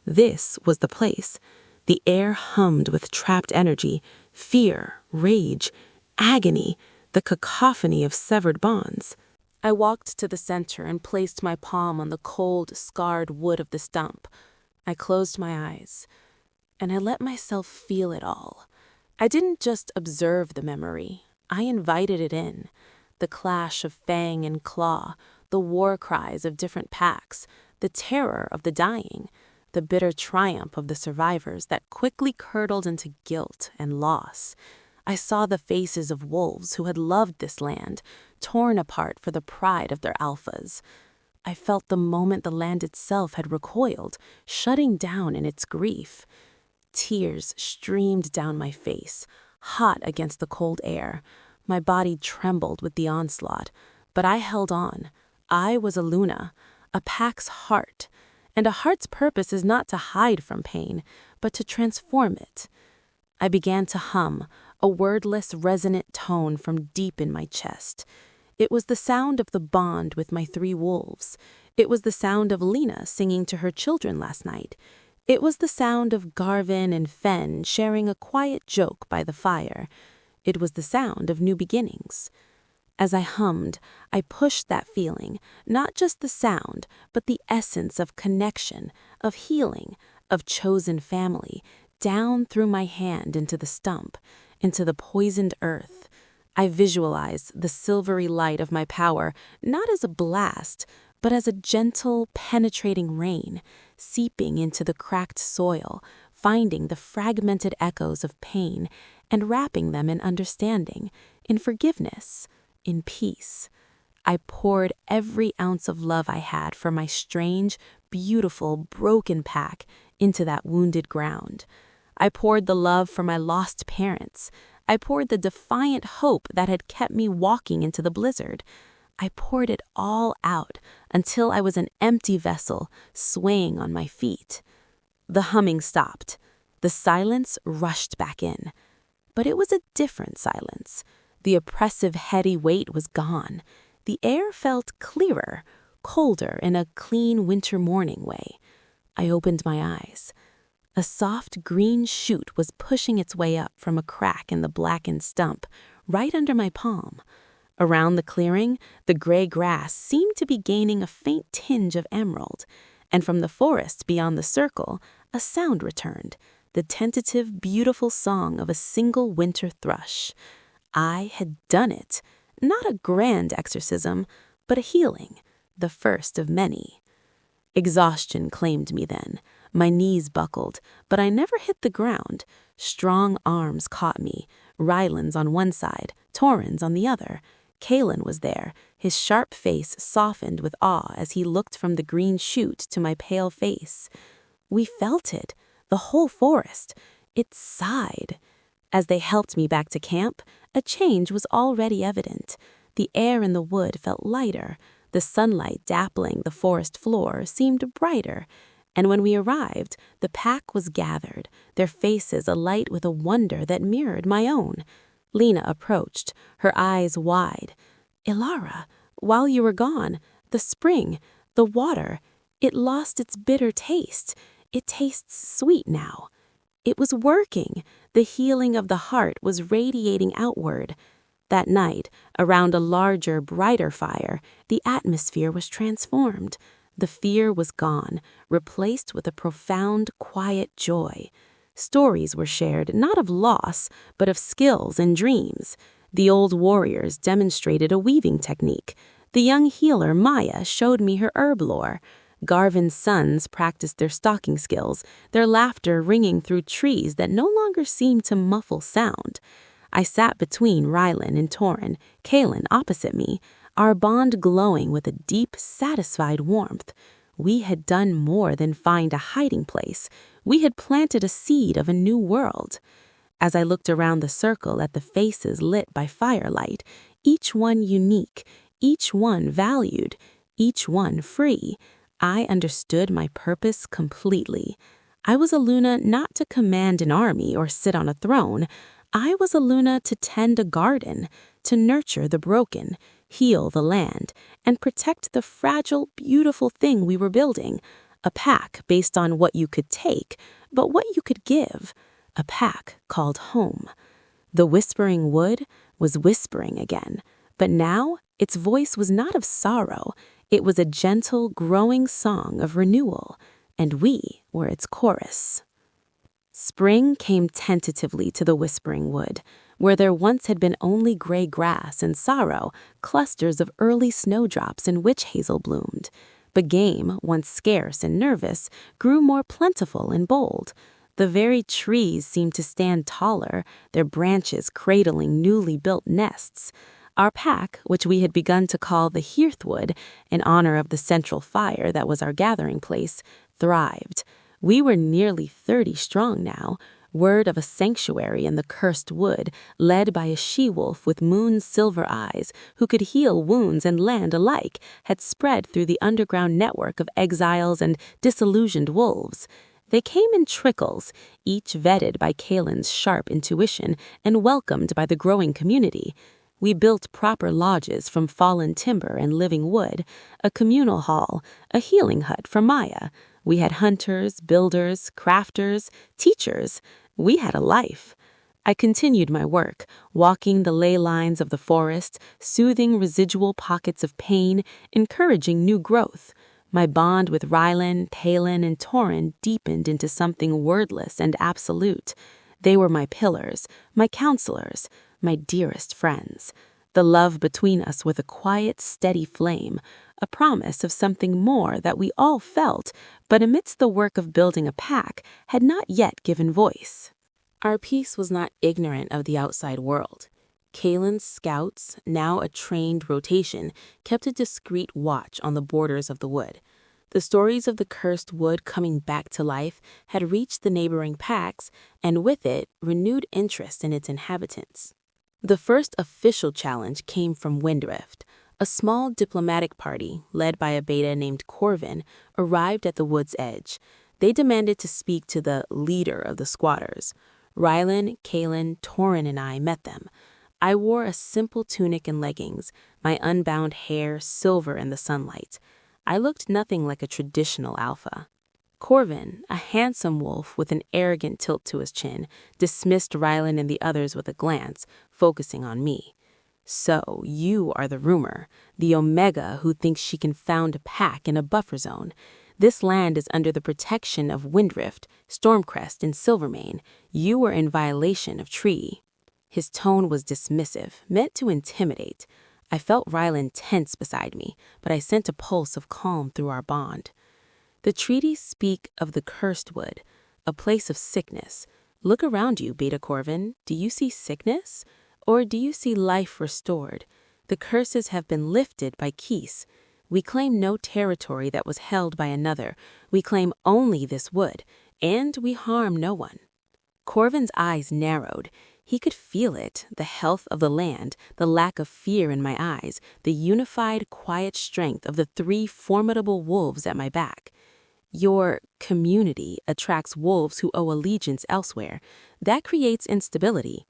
This was the place. The air hummed with trapped energy, fear, rage, agony, the cacophony of severed bonds. I walked to the center and placed my palm on the cold, scarred wood of the stump. I closed my eyes, and I let myself feel it all. I didn't just observe the memory. I invited it in. The clash of fang and claw, the war cries of different packs, the terror of the dying, the bitter triumph of the survivors that quickly curdled into guilt and loss. I saw the faces of wolves who had loved this land, torn apart for the pride of their alphas. I felt the moment the land itself had recoiled, shutting down in its grief. Tears streamed down my face, hot against the cold air. My body trembled with the onslaught, but I held on. I was a Luna, a pack's heart, and a heart's purpose is not to hide from pain, but to transform it. I began to hum, a wordless, resonant tone from deep in my chest. It was the sound of the bond with my 3 wolves. It was the sound of Lena singing to her children last night. It was the sound of Garvin and Fen sharing a quiet joke by the fire. It was the sound of new beginnings. As I hummed, I pushed that feeling, not just the sound, but the essence of connection, of healing, of chosen family, down through my hand into the stump, into the poisoned earth. I visualized the silvery light of my power, not as a blast, but as a gentle, penetrating rain, seeping into the cracked soil, finding the fragmented echoes of pain and wrapping them in understanding, in forgiveness, in peace. I poured every ounce of love I had for my strange, beautiful, broken pack into that wounded ground. I poured the love for my lost parents. I poured the defiant hope that had kept me walking into the blizzard. I poured it all out until I was an empty vessel swaying on my feet. The humming stopped. The silence rushed back in. But it was a different silence. The oppressive, heady weight was gone. The air felt clearer, colder in a clean winter morning way. I opened my eyes. A soft green shoot was pushing its way up from a crack in the blackened stump, right under my palm. Around the clearing, the gray grass seemed to be gaining a faint tinge of emerald, and from the forest beyond the circle, a sound returned, the tentative, beautiful song of a single winter thrush. I had done it. Not a grand exorcism, but a healing, the first of many. Exhaustion claimed me then. My knees buckled, but I never hit the ground. Strong arms caught me, Ryland's on one side, Torrens on the other. Kalen was there, his sharp face softened with awe as he looked from the green shoot to my pale face. We felt it, the whole forest. It sighed. As they helped me back to camp, a change was already evident. The air in the wood felt lighter. The sunlight dappling the forest floor seemed brighter. And when we arrived, the pack was gathered, their faces alight with a wonder that mirrored my own. Lena approached, her eyes wide. "Ilara, while you were gone, the spring, the water, it lost its bitter taste. It tastes sweet now." It was working. The healing of the heart was radiating outward. That night, around a larger, brighter fire, the atmosphere was transformed. The fear was gone, replaced with a profound, quiet joy. Stories were shared, not of loss, but of skills and dreams. The old warriors demonstrated a weaving technique. The young healer, Maya, showed me her herb lore. Garvin's sons practiced their stalking skills, their laughter ringing through trees that no longer seemed to muffle sound. I sat between Rylan and Torren, Kalen opposite me, our bond glowing with a deep, satisfied warmth. We had done more than find a hiding place. We had planted a seed of a new world. As I looked around the circle at the faces lit by firelight, each one unique, each one valued, each one free, I understood my purpose completely. I was a Luna not to command an army or sit on a throne. I was a Luna to tend a garden, to nurture the broken, heal the land, and protect the fragile, beautiful thing we were building. A pack based on what you could take, but what you could give. A pack called home. The whispering wood was whispering again, but now its voice was not of sorrow. It was a gentle, growing song of renewal, and we were its chorus. Spring came tentatively to the whispering wood. Where there once had been only gray grass and sorrow, clusters of early snowdrops and witch hazel bloomed. But game, once scarce and nervous, grew more plentiful and bold. The very trees seemed to stand taller, their branches cradling newly built nests. Our pack, which we had begun to call the Hearthwood, in honor of the central fire that was our gathering place, thrived. We were nearly 30 strong now, word of a sanctuary in the cursed wood, led by a she-wolf with moon silver eyes who could heal wounds and land alike, had spread through the underground network of exiles and disillusioned wolves. They came in trickles, each vetted by Kalen's sharp intuition and welcomed by the growing community. We built proper lodges from fallen timber and living wood, a communal hall, a healing hut for Maya. We had hunters, builders, crafters, teachers. We had a life. I continued my work, walking the ley lines of the forest, soothing residual pockets of pain, encouraging new growth. My bond with Rylan, Kalen, and Torren deepened into something wordless and absolute. They were my pillars, my counselors, my dearest friends. The love between us with a quiet, steady flame, a promise of something more that we all felt, but amidst the work of building a pack, had not yet given voice. Our peace was not ignorant of the outside world. Kalen's scouts, now a trained rotation, kept a discreet watch on the borders of the wood. The stories of the cursed wood coming back to life had reached the neighboring packs, and with it, renewed interest in its inhabitants. The first official challenge came from Windrift. A small diplomatic party, led by a beta named Corvin, arrived at the wood's edge. They demanded to speak to the leader of the squatters. Rylan, Kalen, Torin, and I met them. I wore a simple tunic and leggings, my unbound hair silver in the sunlight. I looked nothing like a traditional alpha. Corvin, a handsome wolf with an arrogant tilt to his chin, dismissed Rylan and the others with a glance, focusing on me. So, you are the rumor, the Omega who thinks she can found a pack in a buffer zone. This land is under the protection of Windrift, Stormcrest, and Silvermane. You are in violation of treaty. His tone was dismissive, meant to intimidate. I felt Rylan tense beside me, but I sent a pulse of calm through our bond. The treaties speak of the cursed wood, a place of sickness. Look around you, Beta Corvin. Do you see sickness? Or do you see life restored? The curses have been lifted by Keese. We claim no territory that was held by another. We claim only this wood, and we harm no one. Corvin's eyes narrowed. He could feel it, the health of the land, the lack of fear in my eyes, the unified, quiet strength of the 3 formidable wolves at my back. Your community attracts wolves who owe allegiance elsewhere. That creates instability.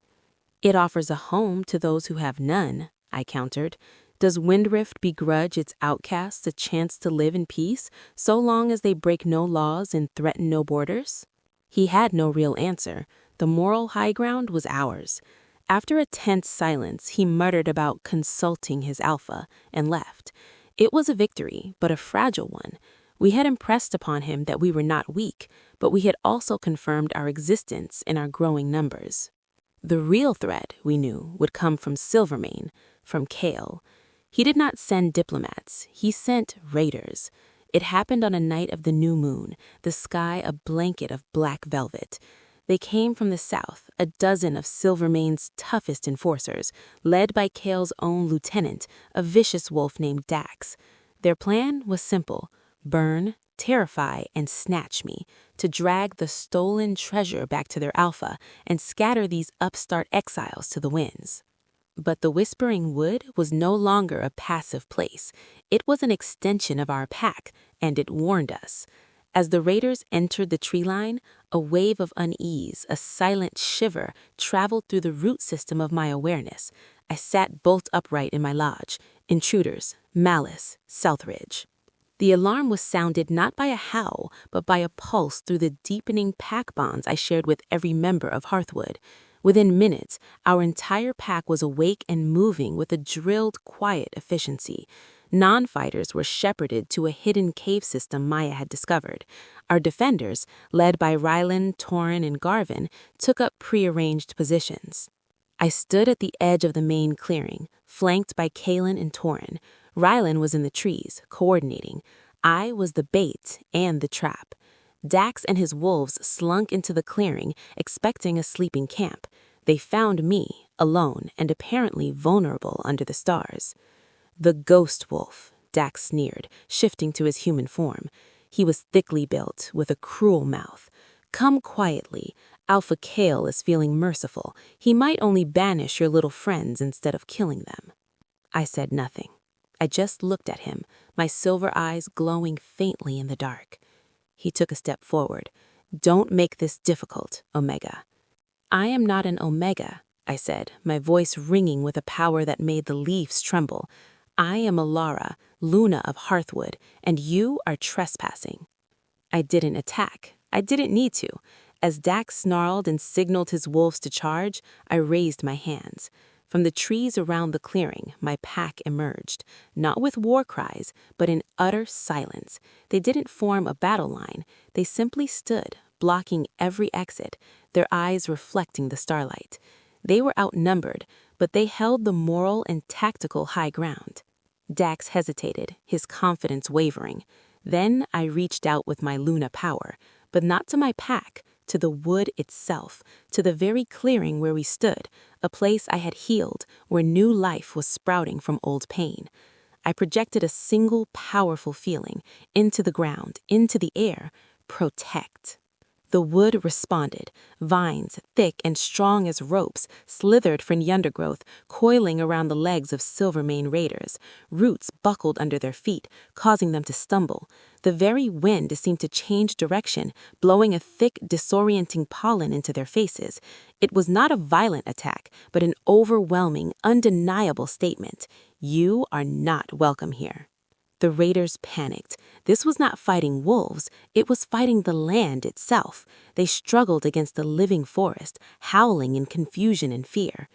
It offers a home to those who have none, I countered. Does Windrift begrudge its outcasts a chance to live in peace, so long as they break no laws and threaten no borders? He had no real answer. The moral high ground was ours. After a tense silence, he muttered about consulting his alpha and left. It was a victory, but a fragile one. We had impressed upon him that we were not weak, but we had also confirmed our existence in our growing numbers. The real threat, we knew, would come from Silvermane, from Kale. He did not send diplomats, he sent raiders. It happened on a night of the new moon, the sky a blanket of black velvet. They came from the south, a dozen of Silvermane's toughest enforcers, led by Kale's own lieutenant, a vicious wolf named Dax. Their plan was simple: burn, terrify, and snatch me, to drag the stolen treasure back to their alpha and scatter these upstart exiles to the winds. But the Whispering Wood was no longer a passive place. It was an extension of our pack, and it warned us. As the raiders entered the tree line, a wave of unease, a silent shiver, traveled through the root system of my awareness. I sat bolt upright in my lodge. Intruders, Malice, Southridge. The alarm was sounded not by a howl, but by a pulse through the deepening pack bonds I shared with every member of Hearthwood. Within minutes, our entire pack was awake and moving with a drilled, quiet efficiency. Non-fighters were shepherded to a hidden cave system Maya had discovered. Our defenders, led by Rylan, Torin, and Garvin, took up prearranged positions. I stood at the edge of the main clearing, flanked by Kalen and Torin. Rylan was in the trees, coordinating. I was the bait and the trap. Dax and his wolves slunk into the clearing, expecting a sleeping camp. They found me, alone and apparently vulnerable under the stars. The ghost wolf, Dax sneered, shifting to his human form. He was thickly built, with a cruel mouth. Come quietly. Alpha Kale is feeling merciful. He might only banish your little friends instead of killing them. I said nothing. I just looked at him, my silver eyes glowing faintly in the dark. He took a step forward. Don't make this difficult, Omega. I am not an Omega, I said, my voice ringing with a power that made the leaves tremble. I am Alara, Luna of Hearthwood, and you are trespassing. I didn't attack. I didn't need to. As Dax snarled and signaled his wolves to charge, I raised my hands. From the trees around the clearing, my pack emerged, not with war cries, but in utter silence. They didn't form a battle line. They simply stood, blocking every exit, their eyes reflecting the starlight. They were outnumbered, but they held the moral and tactical high ground. Dax hesitated, his confidence wavering. Then I reached out with my Luna power, but not to my pack, to the wood itself, to the very clearing where we stood, a place I had healed, where new life was sprouting from old pain. I projected a single powerful feeling into the ground, into the air: protect. The wood responded. Vines, thick and strong as ropes, slithered from the undergrowth, coiling around the legs of Silvermane raiders. Roots buckled under their feet, causing them to stumble. The very wind seemed to change direction, blowing a thick, disorienting pollen into their faces. It was not a violent attack, but an overwhelming, undeniable statement. You are not welcome here. The raiders panicked. This was not fighting wolves, it was fighting the land itself. They struggled against the living forest, howling in confusion and fear.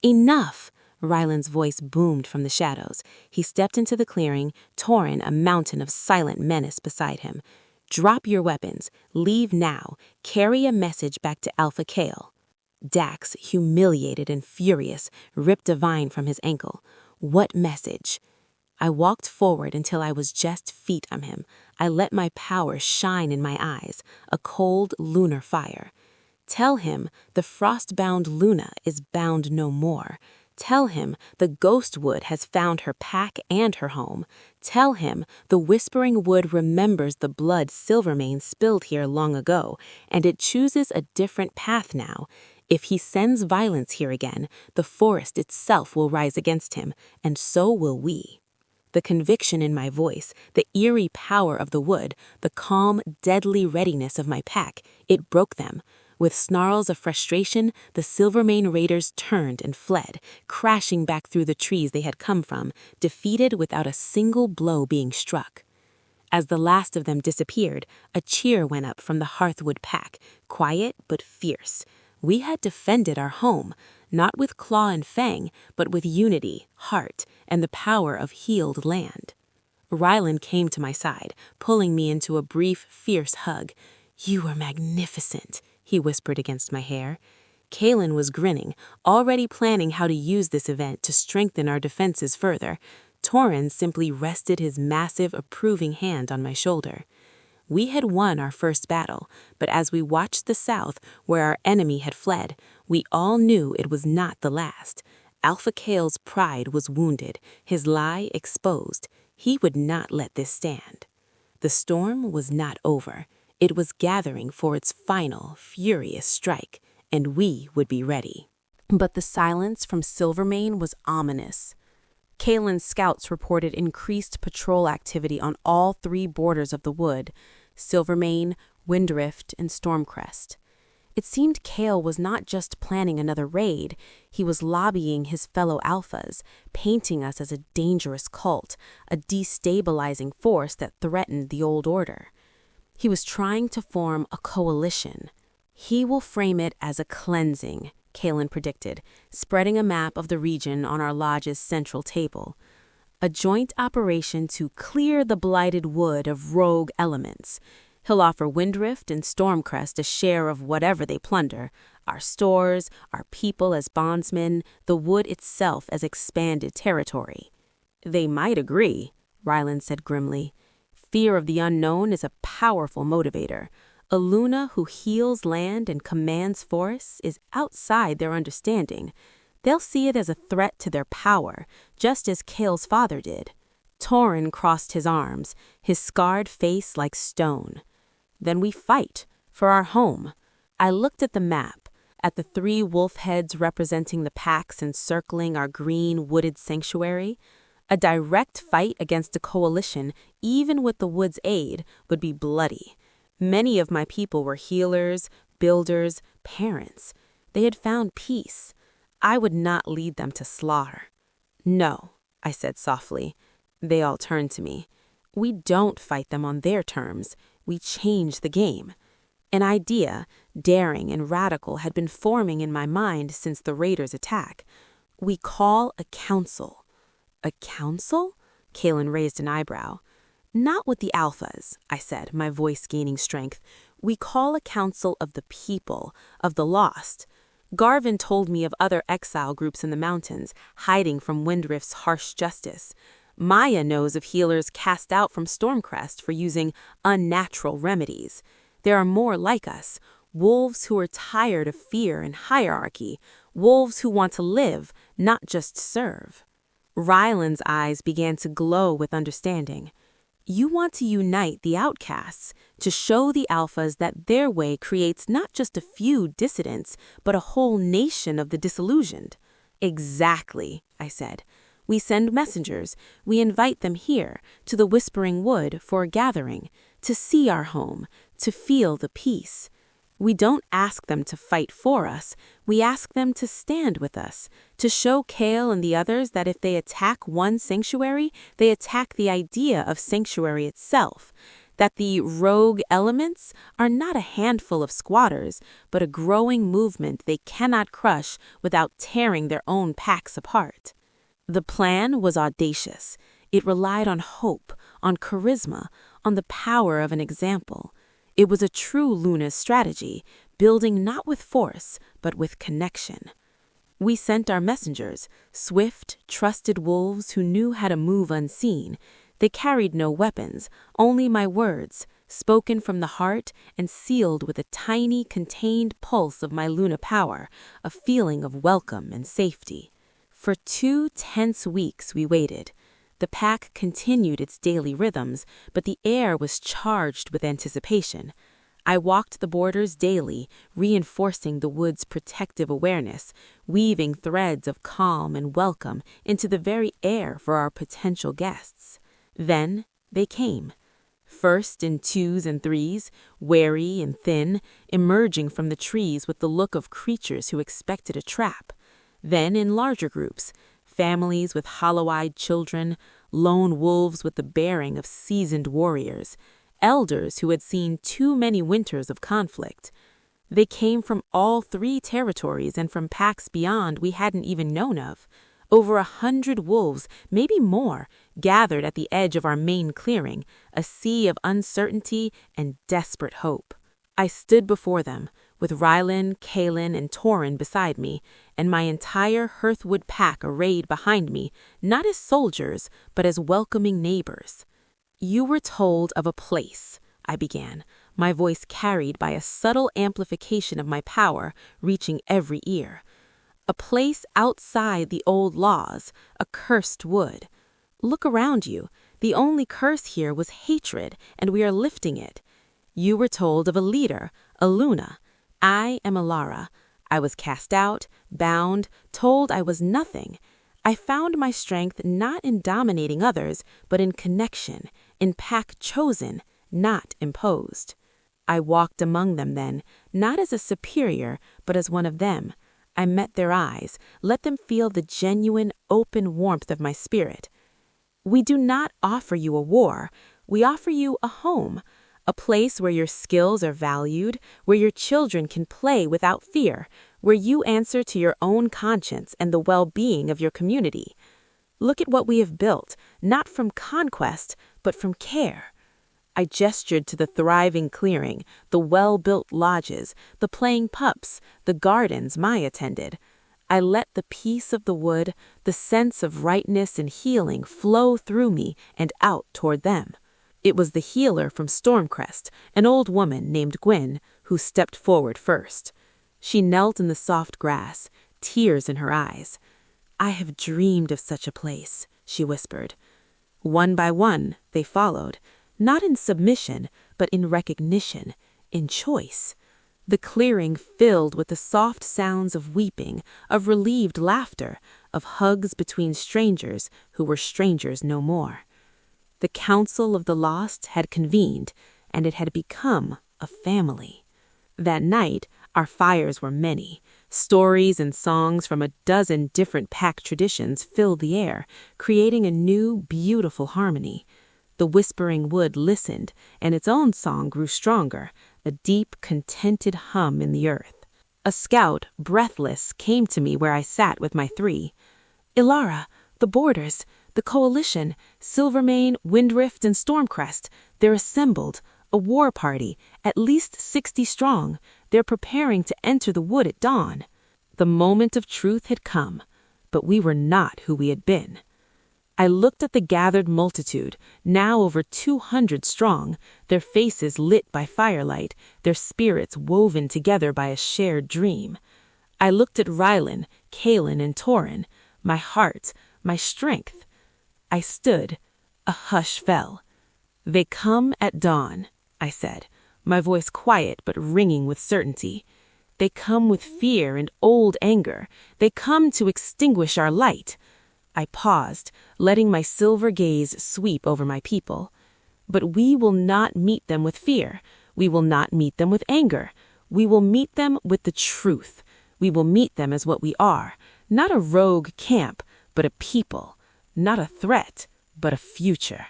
Enough! Ryland's voice boomed from the shadows. He stepped into the clearing, Torin, a mountain of silent menace beside him. Drop your weapons. Leave now. Carry a message back to Alpha Kale. Dax, humiliated and furious, ripped a vine from his ankle. What message? I walked forward until I was just feet from him. I let my power shine in my eyes, a cold lunar fire. Tell him the frost-bound Luna is bound no more. Tell him the ghost wood has found her pack and her home. Tell him the whispering wood remembers the blood Silvermane spilled here long ago, and it chooses a different path now. If he sends violence here again, the forest itself will rise against him, and so will we. The conviction in my voice, the eerie power of the wood, the calm, deadly readiness of my pack, it broke them. With snarls of frustration, the Silvermane raiders turned and fled, crashing back through the trees they had come from, defeated without a single blow being struck. As the last of them disappeared, a cheer went up from the Hearthwood pack, quiet but fierce. We had defended our home, not with claw and fang, but with unity, heart, and the power of healed land. Ryland came to my side, pulling me into a brief, fierce hug. You are magnificent, he whispered against my hair. Kalen was grinning, already planning how to use this event to strengthen our defenses further. Torin simply rested his massive, approving hand on my shoulder. We had won our first battle, but as we watched the south, where our enemy had fled, we all knew it was not the last. Alpha Kale's pride was wounded, his lie exposed. He would not let this stand. The storm was not over. It was gathering for its final, furious strike, and we would be ready. But the silence from Silvermane was ominous. Kalen's scouts reported increased patrol activity on all three borders of the wood: Silvermane, Windrift, and Stormcrest. It seemed Kale was not just planning another raid, he was lobbying his fellow alphas, painting us as a dangerous cult, a destabilizing force that threatened the old order. He was trying to form a coalition. He will frame it as a cleansing, Kalen predicted, spreading a map of the region on our lodge's central table. A joint operation to clear the blighted wood of rogue elements. He'll offer Windrift and Stormcrest a share of whatever they plunder, our stores, our people as bondsmen, the wood itself as expanded territory. They might agree, Ryland said grimly. Fear of the unknown is a powerful motivator. A Luna who heals land and commands forests is outside their understanding. They'll see it as a threat to their power, just as Kale's father did. Torin crossed his arms, his scarred face like stone. Then we fight, for our home. I looked at the map, at the three wolf heads representing the packs encircling our green, wooded sanctuary. A direct fight against a coalition, even with the wood's aid, would be bloody. Many of my people were healers, builders, parents. They had found peace. I would not lead them to slaughter. No, I said softly. They all turned to me. We don't fight them on their terms. We change the game. An idea, daring and radical, had been forming in my mind since the raiders' attack. We call a council. A council? Kalen raised an eyebrow. Not with the alphas, I said, my voice gaining strength. We call a council of the people, of the lost. Garvin told me of other exile groups in the mountains, hiding from Windrift's harsh justice. Maya knows of healers cast out from Stormcrest for using unnatural remedies. There are more like us, wolves who are tired of fear and hierarchy, wolves who want to live, not just serve. Ryland's eyes began to glow with understanding. You want to unite the outcasts, to show the alphas that their way creates not just a few dissidents, but a whole nation of the disillusioned. Exactly, I said. We send messengers. We invite them here, to the Whispering Wood, for a gathering, to see our home, to feel the peace. We don't ask them to fight for us. We ask them to stand with us, to show Kale and the others that if they attack one sanctuary, they attack the idea of sanctuary itself, that the rogue elements are not a handful of squatters, but a growing movement they cannot crush without tearing their own packs apart. The plan was audacious. It relied on hope, on charisma, on the power of an example. It was a true Luna strategy, building not with force, but with connection. We sent our messengers, swift, trusted wolves who knew how to move unseen. They carried no weapons, only my words, spoken from the heart and sealed with a tiny, contained pulse of my Luna power, a feeling of welcome and safety. For 2 tense weeks we waited. The pack continued its daily rhythms, but the air was charged with anticipation. I walked the borders daily, reinforcing the wood's protective awareness, weaving threads of calm and welcome into the very air for our potential guests. Then they came. First in 2s and 3s, wary and thin, emerging from the trees with the look of creatures who expected a trap. Then in larger groups, families with hollow-eyed children, lone wolves with the bearing of seasoned warriors, elders who had seen too many winters of conflict. They came from all 3 territories and from packs beyond we hadn't even known of. Over 100 wolves, maybe more, gathered at the edge of our main clearing, a sea of uncertainty and desperate hope. I stood before them, with Ryland, Kalen, and Torin beside me, and my entire Hearthwood pack arrayed behind me, not as soldiers, but as welcoming neighbors. You were told of a place, I began, my voice carried by a subtle amplification of my power, reaching every ear. A place outside the old laws, a cursed wood. Look around you. The only curse here was hatred, and we are lifting it. You were told of a leader, a Luna. I am Alara. I was cast out, bound, told I was nothing. I found my strength not in dominating others, but in connection, in pack chosen, not imposed. I walked among them then, not as a superior, but as one of them. I met their eyes, let them feel the genuine, open warmth of my spirit. We do not offer you a war. We offer you a home, a place where your skills are valued, where your children can play without fear, where you answer to your own conscience and the well-being of your community. Look at what we have built, not from conquest, but from care. I gestured to the thriving clearing, the well-built lodges, the playing pups, the gardens Maya tended. I let the peace of the wood, the sense of rightness and healing flow through me and out toward them. It was the healer from Stormcrest, an old woman named Gwen, who stepped forward first. She knelt in the soft grass, tears in her eyes. "I have dreamed of such a place," she whispered. One by one, they followed, not in submission, but in recognition, in choice. The clearing filled with the soft sounds of weeping, of relieved laughter, of hugs between strangers who were strangers no more. The Council of the Lost had convened, and it had become a family. That night, our fires were many. Stories and songs from a dozen different pack traditions filled the air, creating a new, beautiful harmony. The Whispering Wood listened, and its own song grew stronger, a deep, contented hum in the earth. A scout, breathless, came to me where I sat with my 3. "Ilara, the Borders, the Coalition, Silvermane, Windrift, and Stormcrest, they're assembled, a war party, at least 60 strong. They're preparing to enter the wood at dawn." The moment of truth had come, but we were not who we had been. I looked at the gathered multitude, now over 200 strong, their faces lit by firelight, their spirits woven together by a shared dream. I looked at Rylan, Kaelin, and Torin, my heart, my strength. I stood. A hush fell. "They come at dawn," I said, my voice quiet but ringing with certainty. "They come with fear and old anger. They come to extinguish our light." I paused, letting my silver gaze sweep over my people. "But we will not meet them with fear. We will not meet them with anger. We will meet them with the truth. We will meet them as what we are, not a rogue camp, but a people, not a threat, but a future.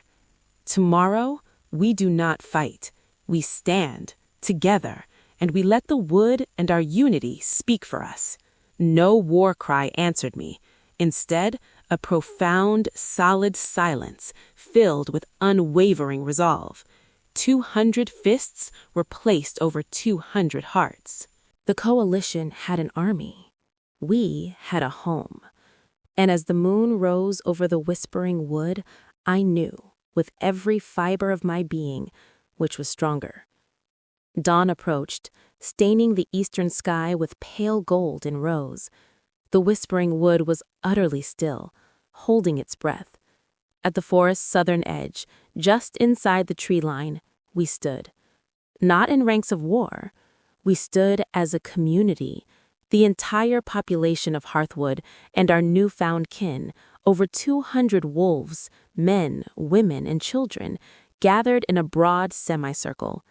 Tomorrow, we do not fight. We stand, together, and we let the wood and our unity speak for us." No war cry answered me. Instead, a profound, solid silence filled with unwavering resolve. 200 fists were placed over 200 hearts. The coalition had an army. We had a home. And as the moon rose over the whispering wood, I knew, with every fiber of my being, which was stronger. Dawn approached, staining the eastern sky with pale gold and rose. The whispering wood was utterly still, holding its breath. At the forest's southern edge, just inside the tree line, we stood. Not in ranks of war. We stood as a community, the entire population of Hearthwood and our newfound kin, over 200 wolves, men, women, and children, gathered in a broad semicircle.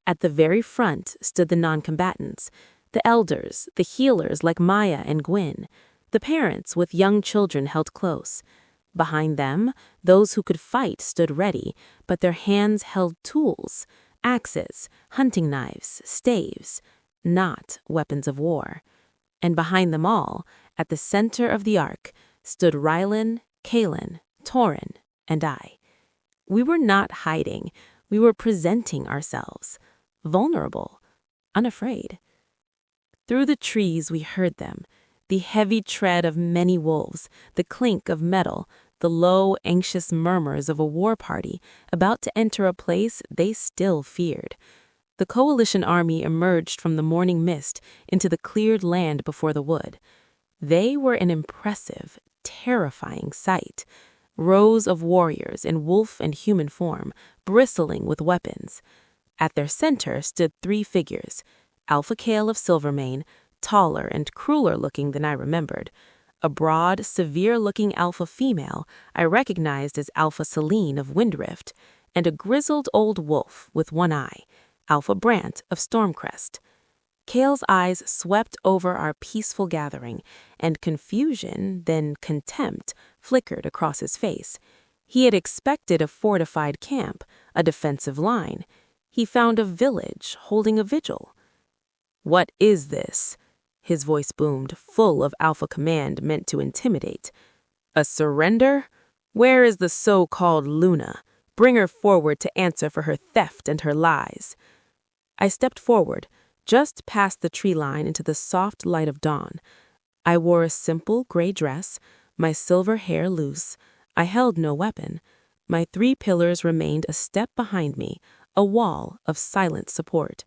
At the very front stood the non-combatants, the elders, the healers like Maya and Gwyn, the parents with young children held close. Behind them, those who could fight stood ready, but their hands held tools, axes, hunting knives, staves, not weapons of war. And behind them all, at the center of the arc, stood Rylan, Kaelin, Torin, and I. We were not hiding. We were presenting ourselves, vulnerable, unafraid. Through the trees we heard them, the heavy tread of many wolves, the clink of metal, the low, anxious murmurs of a war party about to enter a place they still feared. The coalition army emerged from the morning mist into the cleared land before the wood. They were an impressive, terrifying sight. Rows of warriors in wolf and human form, bristling with weapons. At their center stood 3 figures, Alpha Kael of Silvermane, taller and crueler-looking than I remembered. A broad, severe-looking alpha female I recognized as Alpha Selene of Windrift, and a grizzled old wolf with one eye, Alpha Brant of Stormcrest. Kael's eyes swept over our peaceful gathering, and confusion, then contempt, flickered across his face. He had expected a fortified camp, a defensive line. He found a village holding a vigil. "What is this?" His voice boomed, full of alpha command meant to intimidate. "A surrender? Where is the so-called Luna? Bring her forward to answer for her theft and her lies." I stepped forward, just past the tree line into the soft light of dawn. I wore a simple gray dress, my silver hair loose. I held no weapon. My 3 pillars remained a step behind me, a wall of silent support.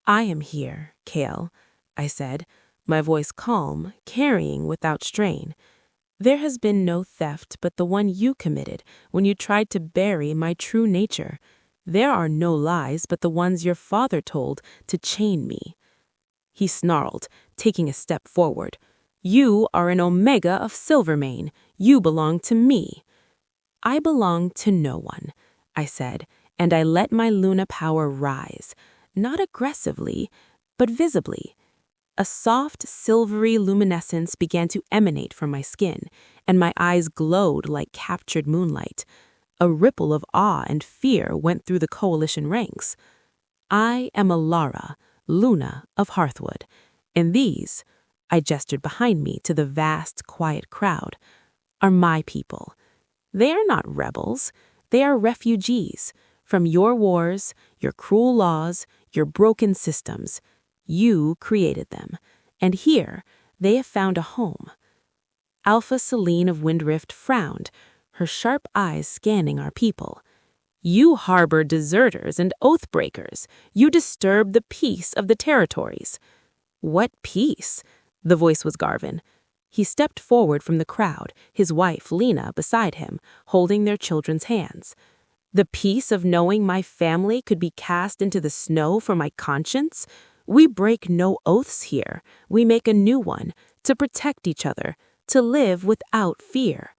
"I am here, Kael," I said, my voice calm, carrying without strain. "There has been no theft but the one you committed when you tried to bury my true nature. There are no lies but the ones your father told to chain me." He snarled, taking a step forward. "You are an Omega of Silvermane. You belong to me." "I belong to no one," I said, and I let my Luna power rise, not aggressively, but visibly. A soft, silvery luminescence began to emanate from my skin, and my eyes glowed like captured moonlight. A ripple of awe and fear went through the coalition ranks. "I am Alara, Luna of Hearthwood, and these," I gestured behind me to the vast, quiet crowd, "are my people. They are not rebels. They are refugees from your wars, your cruel laws, your broken systems. You created them, and here they have found a home." Alpha Selene of Windrift frowned, her sharp eyes scanning our people. "You harbor deserters and oath-breakers. You disturb the peace of the territories." "What peace?" The voice was Garvin. He stepped forward from the crowd, his wife, Lena, beside him, holding their children's hands. "The peace of knowing my family could be cast into the snow for my conscience? We break no oaths here. We make a new one, to protect each other, to live without fear."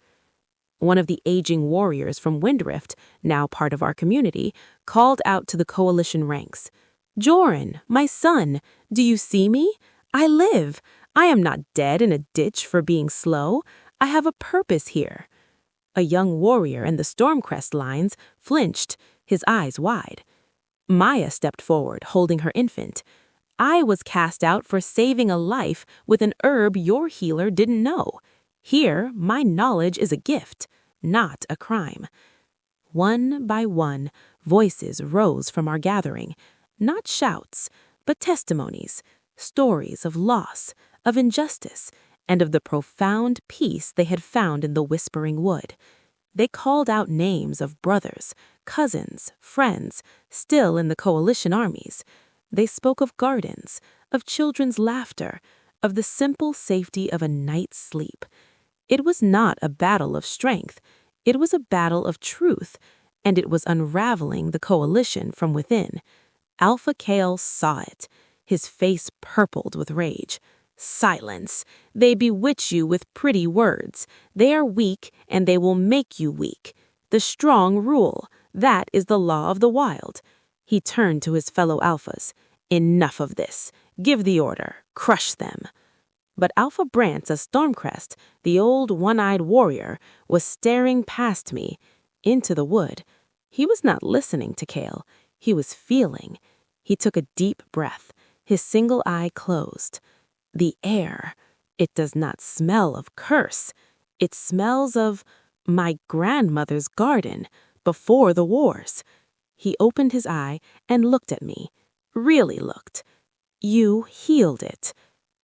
One of the aging warriors from Windrift, now part of our community, called out to the coalition ranks. "Joran, my son, do you see me? I live. I am not dead in a ditch for being slow. I have a purpose here." A young warrior in the Stormcrest lines flinched, his eyes wide. Maya stepped forward, holding her infant. "I was cast out for saving a life with an herb your healer didn't know. Here, my knowledge is a gift, not a crime." One by one, voices rose from our gathering, not shouts, but testimonies, stories of loss, of injustice, and of the profound peace they had found in the Whispering Wood. They called out names of brothers, cousins, friends, still in the coalition armies. They spoke of gardens, of children's laughter, of the simple safety of a night's sleep. It was not a battle of strength. It was a battle of truth, and it was unraveling the coalition from within. Alpha Kale saw it. His face purpled with rage. "Silence! They bewitch you with pretty words. They are weak, and they will make you weak. The strong rule. That is the law of the wild." He turned to his fellow alphas. "Enough of this. Give the order. Crush them." But Alpha Brantz of Stormcrest, the old one-eyed warrior, was staring past me, into the wood. He was not listening to Kale. He was feeling. He took a deep breath, his single eye closed. "The air, it does not smell of curse. It smells of my grandmother's garden, before the wars." He opened his eye and looked at me, really looked. "You healed it.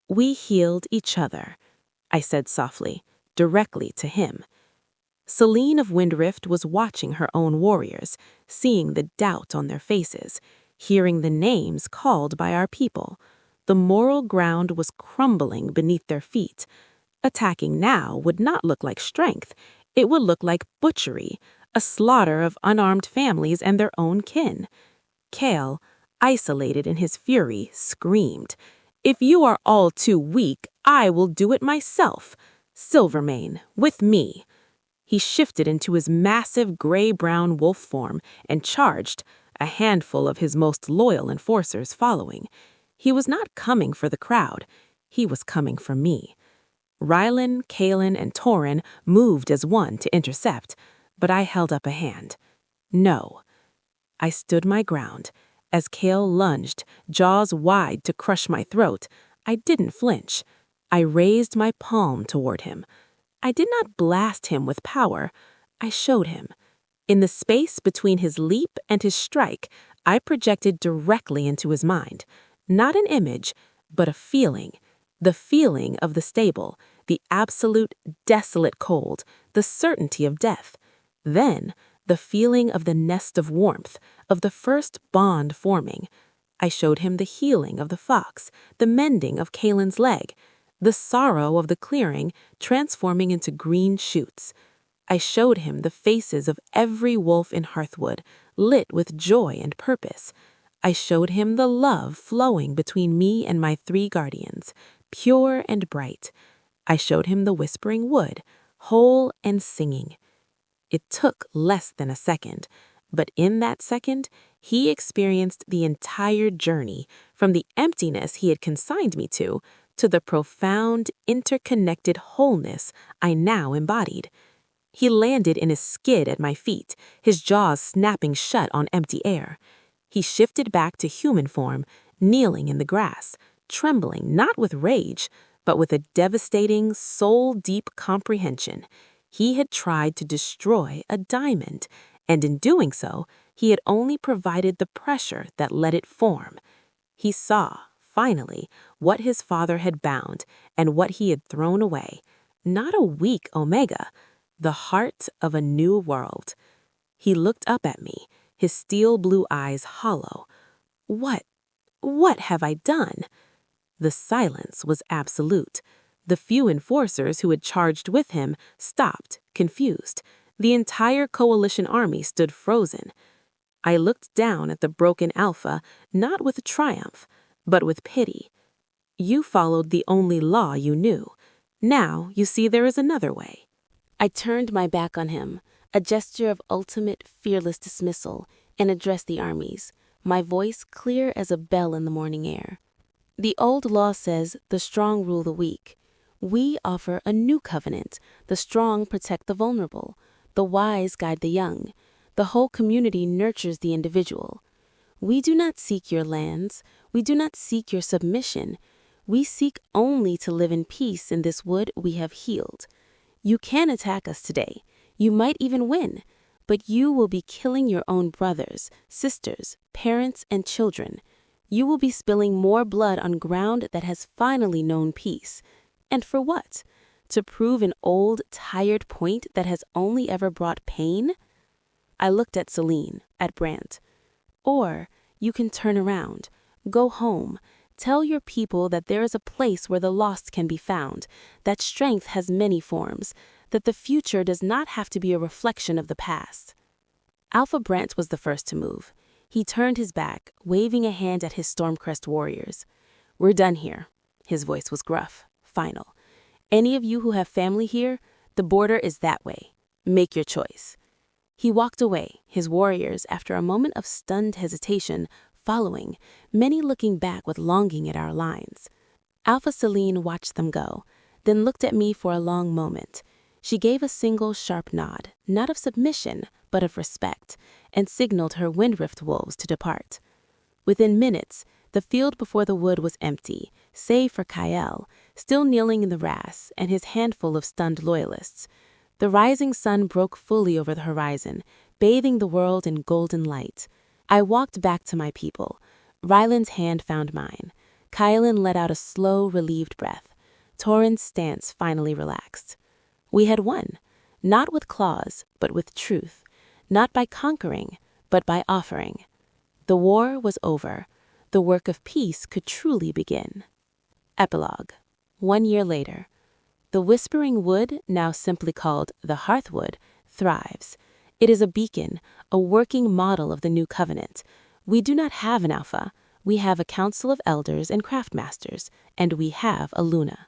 We healed each other," I said softly, directly to him. Celine of Windrift was watching her own warriors, seeing the doubt on their faces, hearing the names called by our people. The moral ground was crumbling beneath their feet. Attacking now would not look like strength. It would look like butchery, a slaughter of unarmed families and their own kin. Kale, isolated in his fury, screamed, "If you are all too weak, I will do it myself. Silvermane, with me." He shifted into his massive gray-brown wolf form and charged, a handful of his most loyal enforcers following. He was not coming for the crowd. He was coming for me. Rylan, Kalen, and Torin moved as one to intercept, but I held up a hand. No. I stood my ground. As Kale lunged, jaws wide to crush my throat, I didn't flinch. I raised my palm toward him. I did not blast him with power. I showed him. In the space between his leap and his strike, I projected directly into his mind. Not an image, but a feeling. The feeling of the stable, the absolute, desolate cold, the certainty of death. Then, the feeling of the nest of warmth, of the first bond forming. I showed him the healing of the fox, the mending of Kalen's leg, the sorrow of the clearing transforming into green shoots. I showed him the faces of every wolf in Hearthwood, lit with joy and purpose. I showed him the love flowing between me and my 3 guardians, pure and bright. I showed him the Whispering Wood, whole and singing. It took less than a second, but in that second, he experienced the entire journey, from the emptiness he had consigned me to the profound, interconnected wholeness I now embodied. He landed in a skid at my feet, his jaws snapping shut on empty air. He shifted back to human form, kneeling in the grass, trembling not with rage, but with a devastating, soul-deep comprehension. He had tried to destroy a diamond, and in doing so, he had only provided the pressure that let it form. He saw, finally, what his father had bound and what he had thrown away. Not a weak Omega, the heart of a new world. He looked up at me, his steel blue eyes hollow. What have I done? The silence was absolute. The few enforcers who had charged with him stopped, confused. The entire coalition army stood frozen. I looked down at the broken Alpha, not with triumph, but with pity. You followed the only law you knew. Now you see there is another way. I turned my back on him, a gesture of ultimate, fearless dismissal, and addressed the armies, my voice clear as a bell in the morning air. The old law says the strong rule the weak. We offer a new covenant. The strong protect the vulnerable. The wise guide the young. The whole community nurtures the individual. We do not seek your lands. We do not seek your submission. We seek only to live in peace in this wood we have healed. You can attack us today. You might even win, but you will be killing your own brothers, sisters, parents, and children. You will be spilling more blood on ground that has finally known peace. And for what? To prove an old, tired point that has only ever brought pain? I looked at Celine, at Brant. Or you can turn around, go home, tell your people that there is a place where the lost can be found, that strength has many forms, that the future does not have to be a reflection of the past. Alpha Brant was the first to move. He turned his back, waving a hand at his Stormcrest warriors. We're done here. His voice was gruff, final. Any of you who have family here, the border is that way. Make your choice. He walked away, his warriors, after a moment of stunned hesitation, following, many looking back with longing at our lines. Alpha Celine watched them go, then looked at me for a long moment. She gave a single sharp nod, not of submission, but of respect, and signaled her Windrift wolves to depart. Within minutes, the field before the wood was empty, save for Kyle, still kneeling in the grass, and his handful of stunned loyalists. The rising sun broke fully over the horizon, bathing the world in golden light. I walked back to my people. Ryland's hand found mine. Kylan let out a slow, relieved breath. Torin's stance finally relaxed. We had won, not with claws, but with truth, not by conquering, but by offering. The war was over. The work of peace could truly begin. Epilogue. 1 year later. The Whispering Wood, now simply called the Hearthwood, thrives. It is a beacon, a working model of the new covenant. We do not have an Alpha. We have a council of elders and craftmasters, and we have a Luna.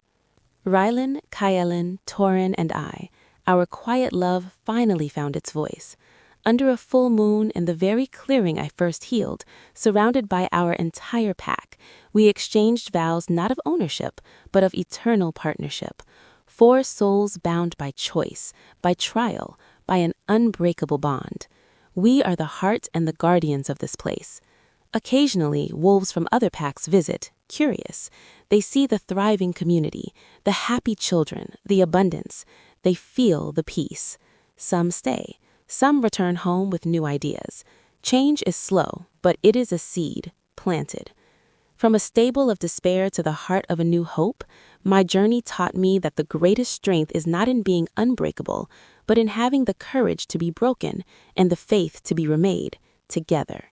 Rylan, Kylan, Torin, and I, our quiet love finally found its voice. Under a full moon in the very clearing I first healed, surrounded by our entire pack, we exchanged vows not of ownership, but of eternal partnership. 4 souls bound by choice, by trial, by an unbreakable bond. We are the heart and the guardians of this place. Occasionally, wolves from other packs visit, curious. They see the thriving community, the happy children, the abundance. They feel the peace. Some stay. Some return home with new ideas. Change is slow, but it is a seed, planted. From a stable of despair to the heart of a new hope, my journey taught me that the greatest strength is not in being unbreakable, but in having the courage to be broken and the faith to be remade, together.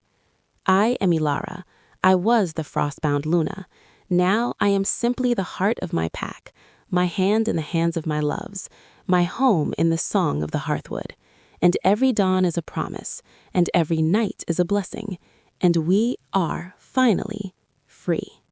I am Ilara. I was the frostbound Luna. Now I am simply the heart of my pack, my hand in the hands of my loves, my home in the song of the Hearthwood. And every dawn is a promise, and every night is a blessing, and we are finally free.